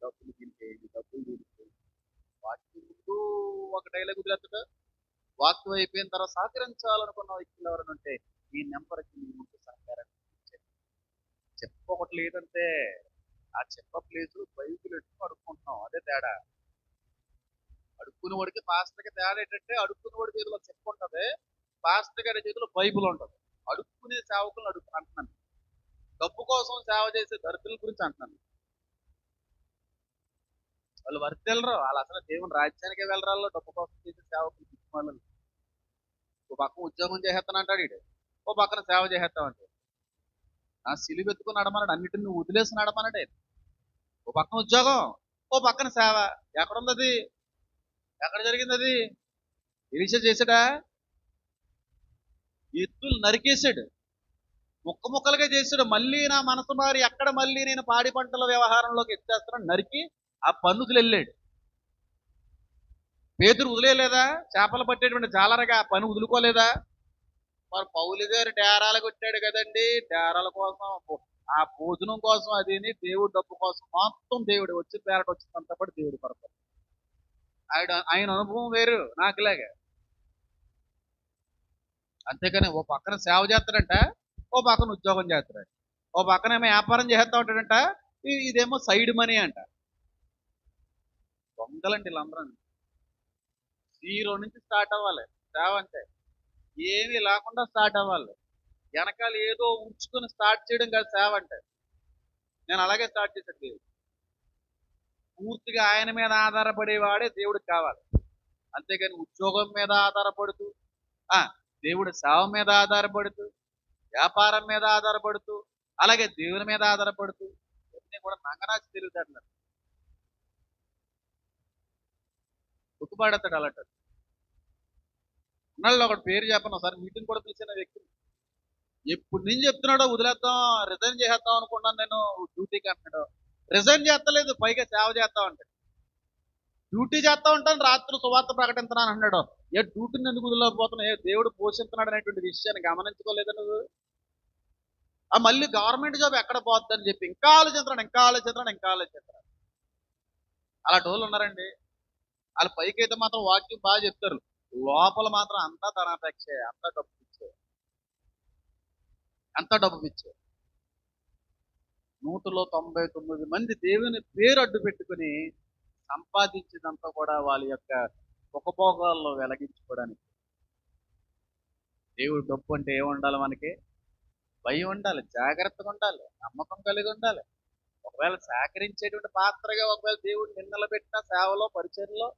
డబ్బులు తింటేయండి, డబ్బులు తింటేయండి. వాటి ముందు ఒక డైలాగ్ వదిలేస్తాడు. వాక్యం అయిపోయిన తర్వాత సహకరించాలనుకున్న వ్యక్తులు ఎవరైనా ఉంటే ఈ నెంబర్కి మీ ముందు సహకారం చెప్పొకటి లేదంటే ఆ చెప్ప ప్లేసు బైబిల్ ఎట్టుకుని అడుక్కుంటున్నాం. అదే తేడా. అడుక్కుని వాడికి పాస్టర్కి తేడా ఏంటంటే, అడుక్కుని వాడి చేతిలో చెప్పుకుంటుంది, పాస్టర్ గారి చేతిలో బైబిల్ ఉంటుంది. అడుక్కునే సేవకులను అంటున్నాను. డబ్బు కోసం సేవ చేసే దరిద్రుల గురించి అంటున్నాను. వాళ్ళు వర్తెళ్ళరు, వాళ్ళు అసలు దేవుని రాజ్యానికే వెళ్ళరాల్లో డబ్బు కోసం చేసే సేవకులు వాళ్ళు. ఓ పక్కన ఉద్యోగం చేసేస్తానంటాడు వీడు, ఓ పక్కన సేవ చేసేస్తామంటాడు. నా సిలువెత్తుకుని నడమన్నాడు, అన్నిటిని నువ్వు వదిలేసి నడమన్నాడే. ఓ పక్కన ఉద్యోగం, ఓ పక్కన సేవ. ఎక్కడుంది అది? ఎక్కడ జరిగింది అది? ఎలిషా చేశాడా? ఎత్తులు నరికేశాడు, ముక్క ముక్కలుగా చేశాడు. మళ్ళీ నా మనసు మారి ఎక్కడ మళ్ళీ నేను పాడి పంటల వ్యవహారంలోకి ఎత్తేస్తాను నరికి ఆ పన్నుకులు వెళ్ళాడు. పేతురు వదిలేయలేదా? చేపలు పట్టేటువంటి జాలరగా ఆ పని వదులుకోలేదా? మరి పౌలు గారు డేరాలు కొట్టాడు కదండి. డేరాల కోసం, ఆ భోజనం కోసం, అదేని దేవుడు డబ్బు కోసం మొత్తం దేవుడు వచ్చి పేరట వచ్చినంత పాటు దేవుడు కొరకు. ఆయన అనుభవం వేరు నాకులాగా. అంతేకాని ఓ పక్కన సేవ చేస్తాడంట, ఓ పక్కన ఉద్యోగం చేస్తాడు, ఓ పక్కన ఏమో వ్యాపారం చేస్తా ఉంటాడంట, ఇదేమో సైడ్ మనీ అంట. దొంగలండి వీళ్ళందరూ. 0 నుంచి స్టార్ట్ అవ్వాలి సేవ అంటే. ఏమీ లేకుండా స్టార్ట్ అవ్వాలి. వెనకాల ఏదో ఉంచుకొని స్టార్ట్ చేయడం కాదు సేవ అంటే. నేను అలాగే స్టార్ట్ చేశాను. పూర్తిగా ఆయన మీద ఆధారపడేవాడే దేవుడికి కావాలి. అంతేగాని ఉద్యోగం మీద ఆధారపడుతూ, ఆ దేవుడి సేవ మీద ఆధారపడుతూ, వ్యాపారం మీద ఆధారపడుతూ, అలాగే దేవుని మీద ఆధారపడుతూ, ఇవన్నీ కూడా నంగనాచి తిరుగుతాడు. ఉక్కుపాడతాడు అలాంటి ఉన్నాళ్ళు. ఒకటి పేరు చెప్పను, ఒకసారి మీటింగ్ కూడా పిలిచిన వ్యక్తి ఎప్పుడు నుంచి చెప్తున్నాడో వదిలేద్దాం, రిజైన్ చేసేద్దాం అనుకున్నాను నేను డ్యూటీకి అంటున్నాడు. రిజైన్ చేస్తలేదు, పైగా సేవ చేస్తా ఉంటాడు. డ్యూటీ చేస్తా ఉంటాను, రాత్రి సువార్త ప్రకటిస్తున్నాను అన్నాడు. ఏ డ్యూటీని ఎందుకు వదిలేకపోతున్నావు? ఏ దేవుడు పోషిస్తున్నాడు అనేటువంటి విషయాన్ని గమనించుకోలేదు నువ్వు? ఆ మళ్ళీ గవర్నమెంట్ జాబ్ ఎక్కడ పోద్దని చెప్పి ఇంకా ఆలోచిస్తున్నాడు. అలాంటి వాళ్ళు ఉన్నారండి. వాళ్ళు పైకి అయితే మాత్రం వాక్యం బాగా చెప్తారు, లోపల మాత్రం అంతా ధనాపేక్షే, అంతా డబ్బు పిచ్చే. 199 మంది దేవుని పేరు అడ్డు పెట్టుకుని సంపాదించిందంతా కూడా వాళ్ళ యొక్క ఉపభోగాల్లో వెలగించుకోవడానికి. దేవుడు డబ్బు అంటే ఏముండాలి? మనకి భయం ఉండాలి, జాగ్రత్తగా ఉండాలి, నమ్మకం కలిగి ఉండాలి. ఒకవేళ సేకరించేటువంటి పాత్రగా ఒకవేళ దేవుడు నిన్నలబెట్టిన సేవలో, పరిచర్లో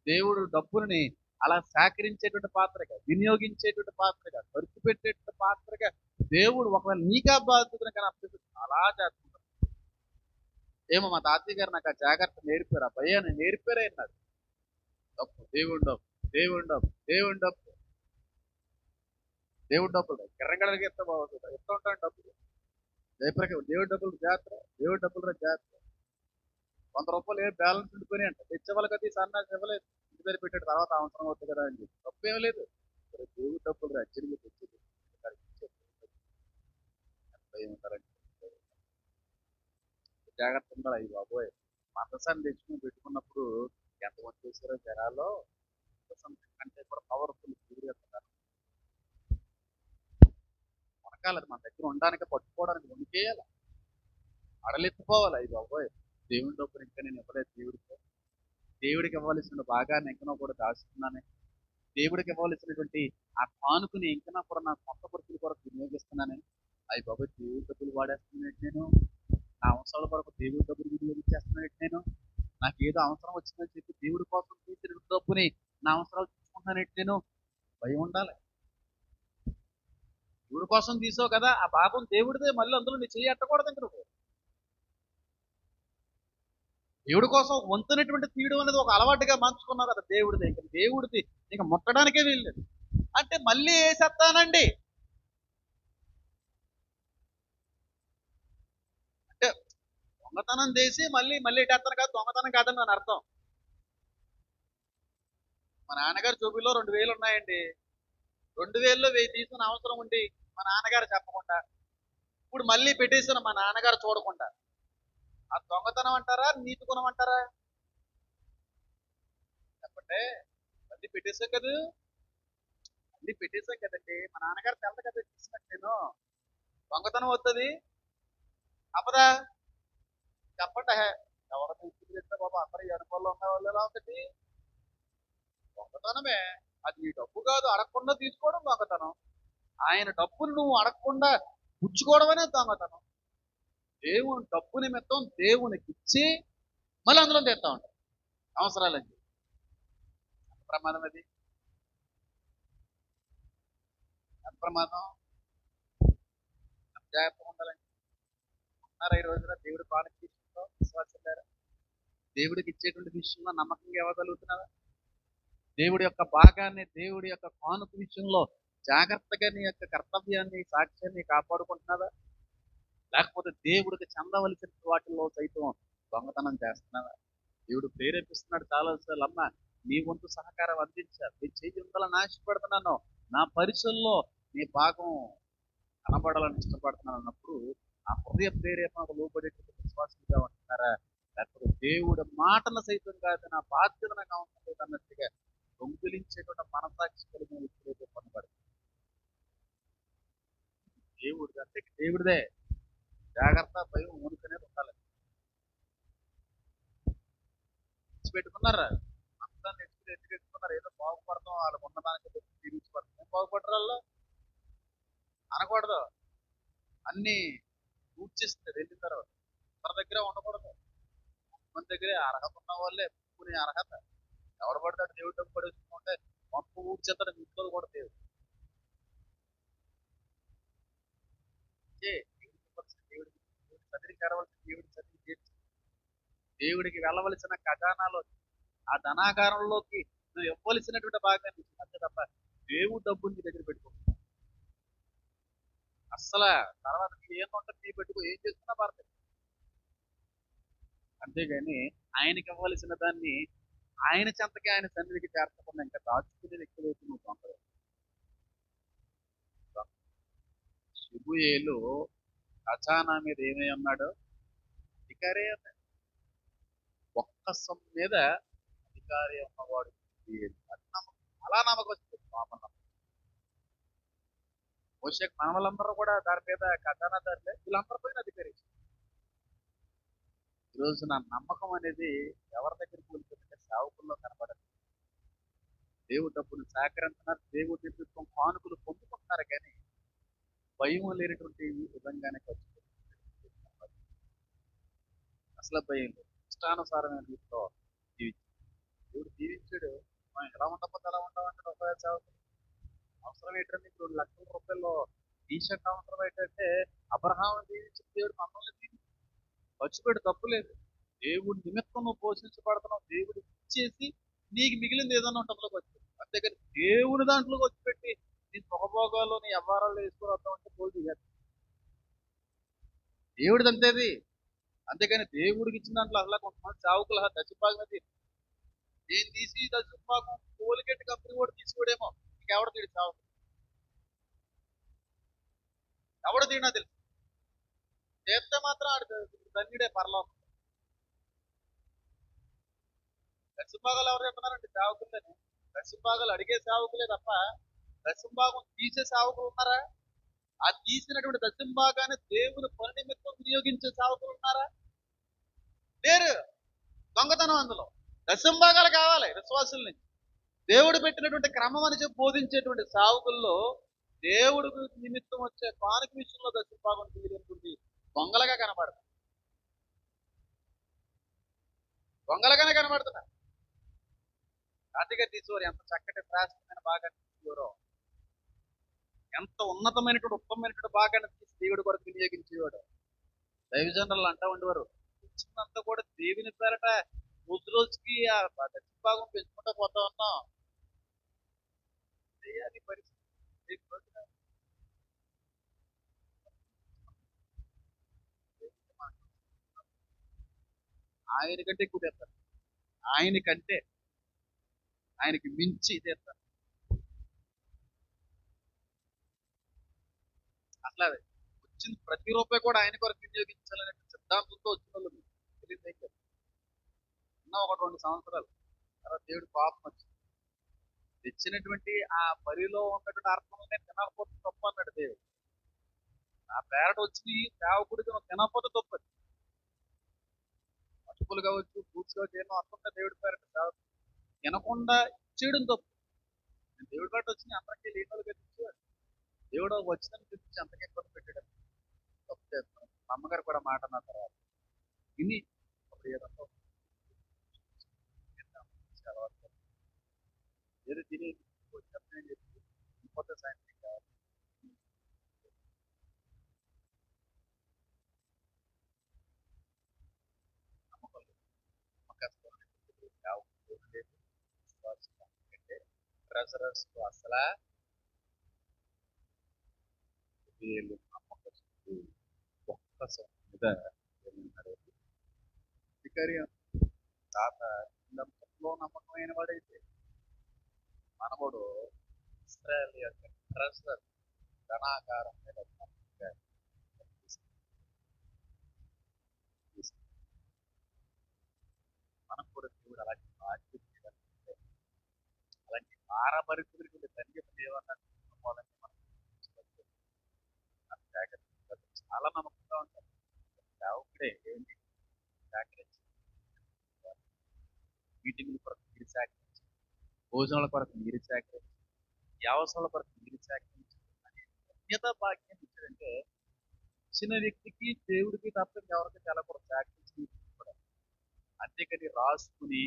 దేవుడు డబ్బుని అలా సేకరించేటువంటి పాత్రగా, వినియోగించేటువంటి పాత్రగా, ఖర్చు పెట్టేటువంటి పాత్రగా దేవుడు ఒకవేళ నీకా బాధ్యతను కానీ అప్పచెప్పి అలా చేస్తున్నాడు. ఏమో మా తాతయ్య గారు నాకు ఆ జాగ్రత్త నేర్పారు, ఆ భయాన్ని నేర్పారే అన్నాడు. డబ్బు, దేవుడు డబ్బు, దేవుడు డబ్బులు కిర్రంగడలకి ఎంత బాగుంటుంది, ఎంత ఉంటాను డబ్బులు దేవుడి డబ్బులు జాగ్రత్త, దేవుడి డబ్బులు జాగ్రత్త. 100 రూపాయలు ఏ బ్యాలెన్స్ ఉండిపోయి అంట, తెచ్చేవాళ్ళు కదా ఈ సన్నాసి ఇవ్వలేదు, ఇంటి దగ్గర పెట్టాడు, తర్వాత అవసరం అవుతుంది కదా అని చెప్పి తప్పు ఏం లేదు. దేవుడి డబ్బులు రచ్చరిగి తెచ్చేది ఉంటారండి. జాగ్రత్త ఉండాలి. అయ్యి బాబోయ్, మందసాన్ని తెచ్చుకుని పెట్టుకున్నప్పుడు ఎంతమంది చేశారో జనాల్లో అంటే కూడా పవర్ఫుల్ వనకాలి. అది మన దగ్గర ఉండడానికి, పట్టుకోవడానికి వణికేయాలి, అడలెత్తిపోవాలి. అయ్యి బాబోయ్, దేవుని డబ్బుని ఇంకా నేను ఇవ్వలేదు దేవుడికి ఇవ్వవలసిన భాగాన్ని ఇంకనో కూడా దాచుతున్నానే, దేవుడికి ఇవ్వవలసినటువంటి ఆ కానుకని ఇంకనా కూడా నా సొంత ఖర్చుల కొరకు వినియోగిస్తున్నానే. అయ్యి బాబోయ్, దేవుడి డబ్బులు వాడేస్తున్నాను నేను, నా అవసరాల కొరకు దేవుడి డబ్బులు వినియోగించేస్తున్నాను నేను, నాకు ఏదో అవసరం వచ్చిందని చెప్పి దేవుడి కోసం తీసిన డబ్బుని నా అవసరాలు చూసుకుంటున్నాను నేను. భయం ఉండాలి. దేవుడి కోసం తీసావు కదా, ఆ భాగం దేవుడిదే, మళ్ళీ అందులో నీ చెయ్యి ఎట్టకూడదు. ఇంక నువ్వు దేవుడి కోసం వంతునటువంటి తీయడం అనేది ఒక అలవాటుగా మార్చుకున్నారు కదా దేవుడిది. ఇంకా దేవుడిది ఇంకా ముట్టడానికే వీల్లేదు అంటే మళ్ళీ వేసేస్తానండి. అంటే దొంగతనం చేసి మళ్ళీ ఇటేస్తాను కాదు, దొంగతనం కాదని నేను అర్థం. మా నాన్నగారు జోబుల్లో 2000 ఉన్నాయండి. 2000లో 1000 తీసుకుని అవసరం ఉండి మా నాన్నగారు చెప్పకుండా ఇప్పుడు మళ్ళీ పెట్టేసాను మా నాన్నగారు చూడకుండా. ఆ దొంగతనం అంటారా, నీతి గుణం అంటారా? చెప్పండి. మళ్ళీ పెట్టేశాం కదండి, మా నాన్నగారు తెల్ల కదా తీసుకున్నట్టు నేను. దొంగతనం వస్తుంది అప్పదా? చెప్పండి. ఎవరు తీసుకుంటే బాబా, అందరూ ఈ అనుభవంలో ఉన్న వాళ్ళు ఎలా ఉంటుంది? దొంగతనమే. అది నీ డబ్బు కాదు, అడగకుండా తీసుకోవడం దొంగతనం. ఆయన డబ్బును నువ్వు అడగకుండా పుచ్చుకోవడం అనేది దొంగతనం. దేవుని డబ్బు నిమిత్తం దేవునికి ఇచ్చి మళ్ళీ అందులో తెస్తా ఉంటాం అవసరాలండి. ప్రమాదం అది, ప్రమాదం. జాగ్రత్తగా ఉండాలండి. ఉన్నారా ఈ రోజున దేవుడి కానుక విషయంలో విశ్వాసం లేరా? దేవుడికి ఇచ్చేటువంటి విషయంలో నమ్మకంగా ఇవ్వగలుగుతున్నారా? దేవుడి యొక్క భాగాన్ని, దేవుడి యొక్క కానుక విషయంలో జాగ్రత్తగా నీ యొక్క కర్తవ్యాన్ని, సాక్ష్యాన్ని కాపాడుకుంటున్నారా? లేకపోతే దేవుడికి చెందవలసిన వాటిల్లో సైతం దొంగతనం చేస్తున్నారా? దేవుడు ప్రేరేపిస్తున్నాడు చాలాసార్లు, అమ్మ నీ వంతు సహకారం అందించాలి, నీ చేయి ఉండాల నాశపడుతున్నాను, నా పరిచయంలో నీ భాగం కనబడాలని ఇష్టపడుతున్నాను అన్నప్పుడు ఆ హృదయ ప్రేరేపణకు లోబడేటువంటి విశ్వాసంగా ఉంటున్నారా? లేకపోతే దేవుడి మాటను సైతం కాదు నా బాధ్యతగా ఉంటుంది అన్నట్టుగా దొంగిలించేటువంటి మనసాక్షి కలిగిన వ్యక్తులైతే పొందబడుతుంది. దేవుడు అంటే దేవుడిదే. జాగ్రత్త, భయం, ఊనికనేది ఉండాలి. పెట్టుకున్నారా అంతా నెట్టుకున్నారు, ఏదో బాగుపడతాం వాళ్ళకు ఉన్నదానికి తీర్చిపడతాం. ఏం బాగుపడరు వాళ్ళు? అనకూడదు. అన్ని పూర్తిస్తుంది వెళ్ళిన తర్వాత మన దగ్గర ఉండకూడదు. మన దగ్గరే అర్హత ఉన్న వాళ్ళే ఒప్పుకునే అర్హత. ఎవడు పడతాడు దేవుడు డబ్బు పడేసుకుంటే మొత్తం ఊడ్చేస్తాడు, ఇంట్లో కూడా దేవుడు. దేవుడికి ఇవ్వాల్సిన దేవుడికి, దేవుడి సన్నిధికి చేరవలసిన దేవుడి సన్నిధికి చేర్చి, దేవుడికి వెళ్ళవలసిన ఖజానాలో ఆ ధనాగారంలోకి నువ్వు ఇవ్వవలసినటువంటి భాగాన్ని ఇచ్చి, అంతే తప్ప దేవుడు డబ్బుని నీ దగ్గర పెట్టుకో. అస్సలు తర్వాత నీ ఏం ఉంటుంది నీ పెట్టుకో, ఏం చేస్తున్నా పర్లేదు. అంతేగాని ఆయనకి ఇవ్వవలసిన దాన్ని ఆయన చెంతకి ఆయన సన్నిధికి చేర్చకుండా ఇంకా దాచుకునేది ఎక్కువైతే నువ్వు పొందవు. శిబుయేలు ఖజానా మీద ఏమై ఉన్నాడు? అధికారి అన్నాడు. ఒక్క సొమ్ము మీద అధికారి ఉన్నవాడు శిబుయేలు. అది నమ్మకం, అలా నమ్మకం వచ్చింది పాపం నమ్మకం. మోషేకి మనవలందరూ కూడా దాని మీద ఖజానాదారులే, వీళ్ళందరూ పోయిన అధికారి. ఈరోజు నా నమ్మకం అనేది ఎవరి దగ్గరికి వెళ్ళిపోతుంటే సేవకుల్లో కనబడదు. దేవుడు డబ్బులు సేకరించున్నారు, దేవుడి నిమిత్తం కానుకలు పొందుకుంటున్నారు, కానీ భయం లేనటువంటి విధంగానే ఖర్చు పెడుతున్నారు. అసలు భయం లేదు, ఇష్టానుసారమైన రీతిలో జీవించాడు. దేవుడు జీవించాడు. మనం ఎలా ఉండకపోతే అలా ఉండమంటే ఒక సేవకులు అవసరం ఏంటంటే ఇప్పుడు ₹1,00,000 టీ షర్ట్ అవసరం ఏంటంటే అబ్రహాం జీవించిన దేవుడు మమ్మల్ని జీవించి ఖర్చు పెట్టి తప్పు లేదు. దేవుడి నిమిత్తం నువ్వు పోషించబడుతున్నావు, దేవుడు ఇచ్చేసి నీకు మిగిలింది ఏదన్నా ఉంటుందో ఖర్చు పెట్టు. అంతేగాని దేవుడి దాంట్లో ఖర్చు పెట్టి నీ సుఖభోగాలు నీ వ్యవహారాలు వేసుకుని వస్తామంటే పోల్ చేయాలి. దేవుడిది అంతేది. అంతేగాని దేవుడికి ఇచ్చిన దాంట్లో అసలు కొంతమంది చావుకుల దశభాగం అది నేను తీసి దశభాగం కోలిగేట్ కంపెనీ కూడా తీసుకోడేమో, ఇంకెవడ తీడు చావు, ఎవడ తీడినా తెలుసు. చేస్తే మాత్రం ఆడు ధన్యుడే పరలోకం. దశభాగాలు ఎవరు చెప్తున్నారంటే సేవకులని. దశభాగాలు అడిగే సేవకులే తప్ప దశభాగం తీసే సేవకులు ఉన్నారా? ఆ తీసినటువంటి దశభాగాన్ని దేవుని పని నిమిత్తం వినియోగించే సేవకులు ఉన్నారా? లేరు. దొంగతనం అందులో. దశభాగాలు కావాలి విశ్వాసుల నుంచి. దేవుడు పెట్టినటువంటి క్రమం అని చెప్పి బోధించేటువంటి సేవకుల్లో దేవుడు నిమిత్తం వచ్చే కానుక విషయంలో దశభాగం తీయలేనుకుంది దొంగలుగా కనబడతారు. దొంగలుగానే కనబడుతున్నారు. కాటిగా తీసుకోరు, ఎంత చక్కటి శ్రేష్టమైన భాగాన్ని తీసుకోరో, ఎంత ఉన్నతమైనటువంటి ఉత్తమమైనటువంటి భాగాన్ని తీసి దేవుడి కొరకు వినియోగించేవాడు. దైవజనులు అంటా ఉండేవారు, వచ్చినంతా కూడా దేవుని పేరట రోజు రోజుకి ఆ దశభాగం పెంచుకుంటూ పోతా ఉన్నాం. అది పరిస్థితి. ఆయనకంటే ఎక్కువ తెస్తారు, ఆయనకంటే ఆయనకి మించి తెస్తారు. అట్లా వచ్చిన ప్రతి రూపాయి కూడా ఆయన కొరకు వినియోగించాలనే సిద్ధాంతంతో వచ్చిన వాళ్ళు తెలియదు. ఉన్న 1-2 సంవత్సరాలు తర్వాత దేవుడు పాపం వచ్చింది. తెచ్చినటువంటి ఆ బలిలో ఉన్నటువంటి అర్థంలోనే తినకపోతే తప్పు అన్నాడు దేవుడు. ఆ పేరట వచ్చి సేవకుడికి నువ్వు తినకపోతే తప్పు. అటుకులు కావచ్చు, ఫ్రూట్స్ కావచ్చు, ఏమో అర్థం దేవుడి పేరట సేవకుడు తినకుండా ఇచ్చేయడం తప్పు. దేవుడి పేరట వచ్చి అందరికీ లేని వాళ్ళకి ఇచ్చేవాడు. దేవుడు వచ్చిందని చూపించి అంతకే ఇబ్బంది పెట్టాడు. తప్పు చేస్తాను. అమ్మగారు కూడా మాట అన్న తర్వాత విని అప్పుడు ఏదో ఏదో తిని వచ్చేస్తానని చెప్పి ఇంకొక సాయంత్రం కావాలి. నమ్మకం లేదు, నమ్మకం లేదు, అంటే ట్రెజరర్స్ అసలు వీళ్ళు నమ్మకస్తులు ఒక్క మీద ఏమన్నారు అధికారి తాత నమ్మకంలో నమ్మకమైన వాడైతే మనవడు ఇస్రాయల్ యొక్క ట్రెజరర్ ధనాకారం మీద నమ్మకంగా మనం కూడా దేవుడు అలాంటి బాధ్యత అలాంటి పారపరిస్థితులకు ధన్యత దేవత పోవాలని మనం చాలా నమ్మకంగా ఉంటారు. సేవకుడే ఏంటి సేకరించి మీటింగ్ల కొరకు మీరు సేకరించి, భోజనాల కొరకు మీరు సేకరించి, వ్యవసాయాల కొరకు మీరు సేకరించి అనే ధన్యత భాగ్యం ఇచ్చాడంటే ఇచ్చిన వ్యక్తికి దేవుడికి తప్ప ఎవరికి తెలకూడదు. సేకరించి కూడా రాసుకుని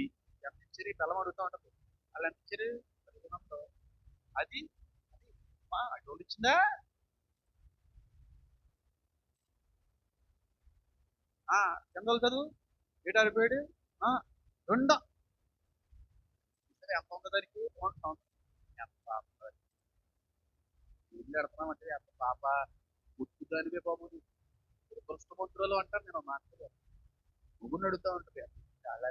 ఎంత ఇచ్చారు ఈ బెల్లం అడుగుతూ ఉంటుంది. వాళ్ళు ఎంత ఇచ్చారు అది డోలు ఇచ్చిందా కింద చదువు ఏడు అరిపోయాడు రెండు సరే ఎంత ఉంది దానికి ఎంత పాప ఇల్లు ఎడతామంటే ఎంత పాప గుర్తుదానివే బాబు కృష్ణమంత్రులు అంటారు. నేను మాట్లాడు ముగ్గురు అడుగుతూ ఉంటుంది చాలా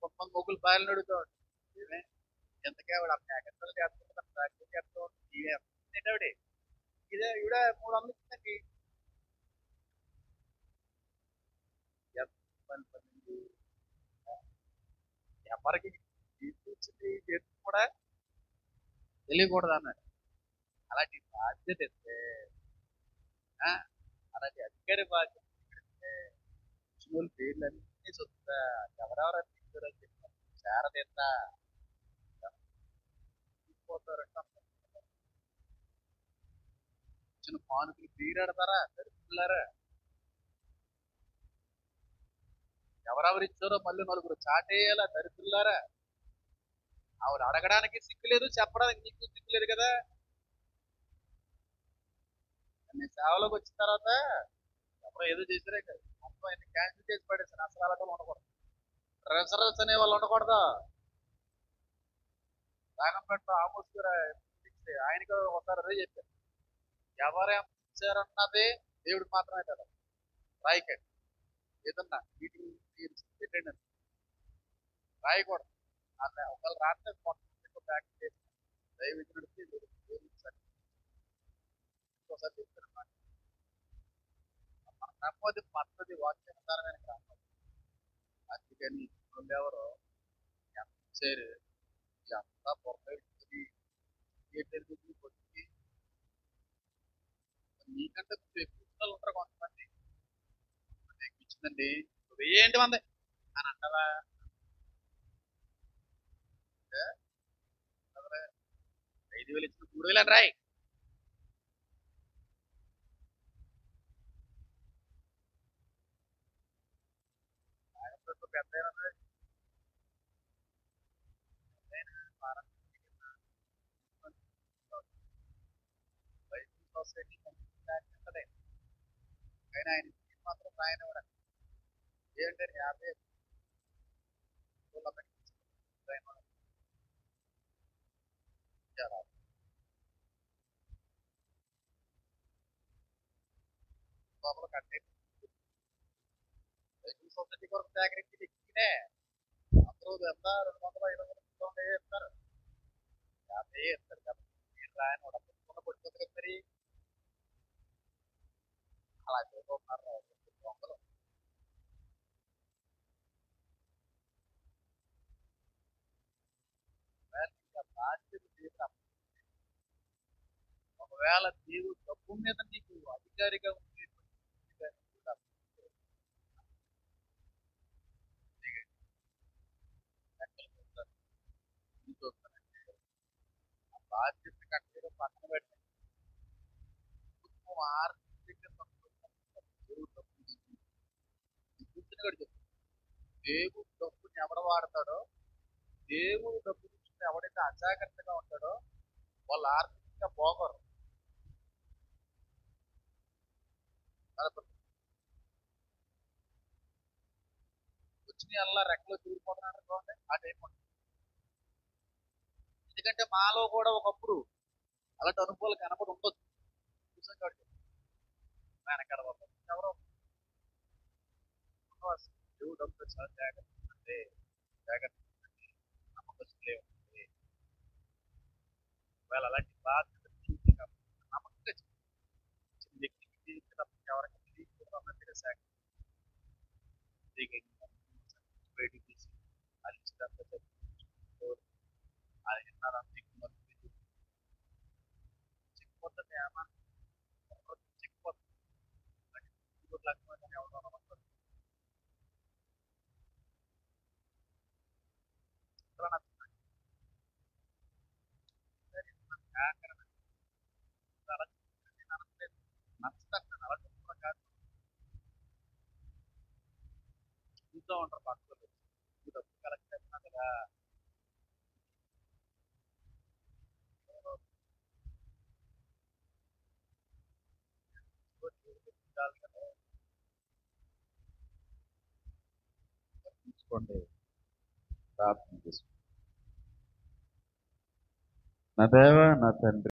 కొంతమంది ముగ్గులు బాయలు అడుగుతూ ఉంటుంది. ఏమే ఎంతకే ఆవిడ అమ్మాయి ఎక్కడ చేస్తూ ఉంటుంది ఇదే ఈవిడ 300 ఇచ్చిందండి. ఎవరికి తీసుకొచ్చింది చేతి కూడా తెలియకూడదు అన్నాడు. అలాంటి బాధ్యత ఇస్తే అలాంటి అధికారి బాధ్యత ఇస్తే వచ్చిన పేర్లు అన్ని చూస్తా ఎవరెవరు తీసుకురని చెప్పారు చేరదీస్తా తీసుకుపోతారంట. వచ్చిన పానుకులు తీరాడతారా దరిద్రులారా. ఎవరెవరు ఇచ్చారో మళ్ళీ నలుగురు చాటేయాలా దరిద్రులారా. ఆవిడ అడగడానికి సిగ్గులేదు, చెప్పడానికి నీకు సిగ్గులేదు కదా. నేను సేవలోకి వచ్చిన తర్వాత ఎవరో ఏదో చేసారే కదా మొత్తం ఆయన క్యాన్సిల్ చేసి పడేసాను. అసలు అలా ఉండకూడదు. రిజర్వ్స్ అనే వాళ్ళు ఉండకూడదు. రాగంపేట ఆమోస్ ఆయనకి ఒకసారి అదే చెప్పారు. ఎవరేం ఇచ్చారన్నది దేవుడికి మాత్రమే కదా. రాయకండి ఏదన్నా మీటింగ్ పెట్టండి రాయకూడదు. అట్లా ఒకవేళ రాస్తే మొత్తం బ్యాక్ చేసి దైవజనుడికి ఇంకోసారి చెప్తారు మన నమ్మది పద్ధతి వాక్యానుసారమైన క్రమం. అందుకని ఎవరు ఎంత ఇచ్చారు ఎంత పొరపాటుని వచ్చి నీకంటే ఎక్కువ ఉంటారు కొంతమంది. ఇచ్చిందండి వెయ్యేంటి మంది అని అంటారా. 5,000 ఇచ్చిన 3,000 అని రాయి. పెద్ద సొసైటీ కానీ ఆయన మాత్రం ఆయన కూడా ఏంటంటే 50 లోపల కట్టే సొసైటీ కొరకు సేకరించి ఎక్కినే అందరూ ఎంత 220 ఇస్తారు 50 ఇస్తారు కదా. ఆయన కూడా పడిపోతుంది కదా మరి. అలా చేయబోతున్నారు దొంగలు. ఒకవేళ దేవుడు డబ్బు మీద నీకు అధికారిగా ఉండే ఆ బాధ్యత కట్టేదో పక్కన పెట్టి ఆర్థిక దేవుడు డబ్బుని ఎవడు వాడతాడో దేవుడు డబ్బు చూస్తే ఎవడైతే అజాగ్రత్తగా ఉంటాడో వాళ్ళు ఆర్థికంగా పోగరు. వచ్చిన అలా రెక్కలో దూరిపోతున్నాడు అనుకోండి ఆ టైం ఉంటుంది. ఎందుకంటే మాలో కూడా ఒకప్పుడు అలాంటి అనుభవాలు కనపడి ఉండొచ్చు. వెనకాల ఎవరో దేవుడు డబ్బు చాలా జాగ్రత్త అంటే జాగ్రత్త నమ్మకస్తులే ఉంటుంది. ఒకవేళ అలాంటి బాధ్యత నమ్మకంగా చిన్న వ్యక్తికి జీవించినప్పుడు ఎవరికి తెలియకుండా శాఖ బయటికి తీసి అలిచినంత ఆయన చిక్కిపోతుంది చిక్కిపోతుంది ఎవరో నమ్మకం చెప్తా ఉంటారు పక్కన డబ్బు కలెక్ట్ చేస్తున్నా కదా. తీసుకోండి, ప్రార్థన చేసుకోండి. నా దేవ, నా తండ్రి,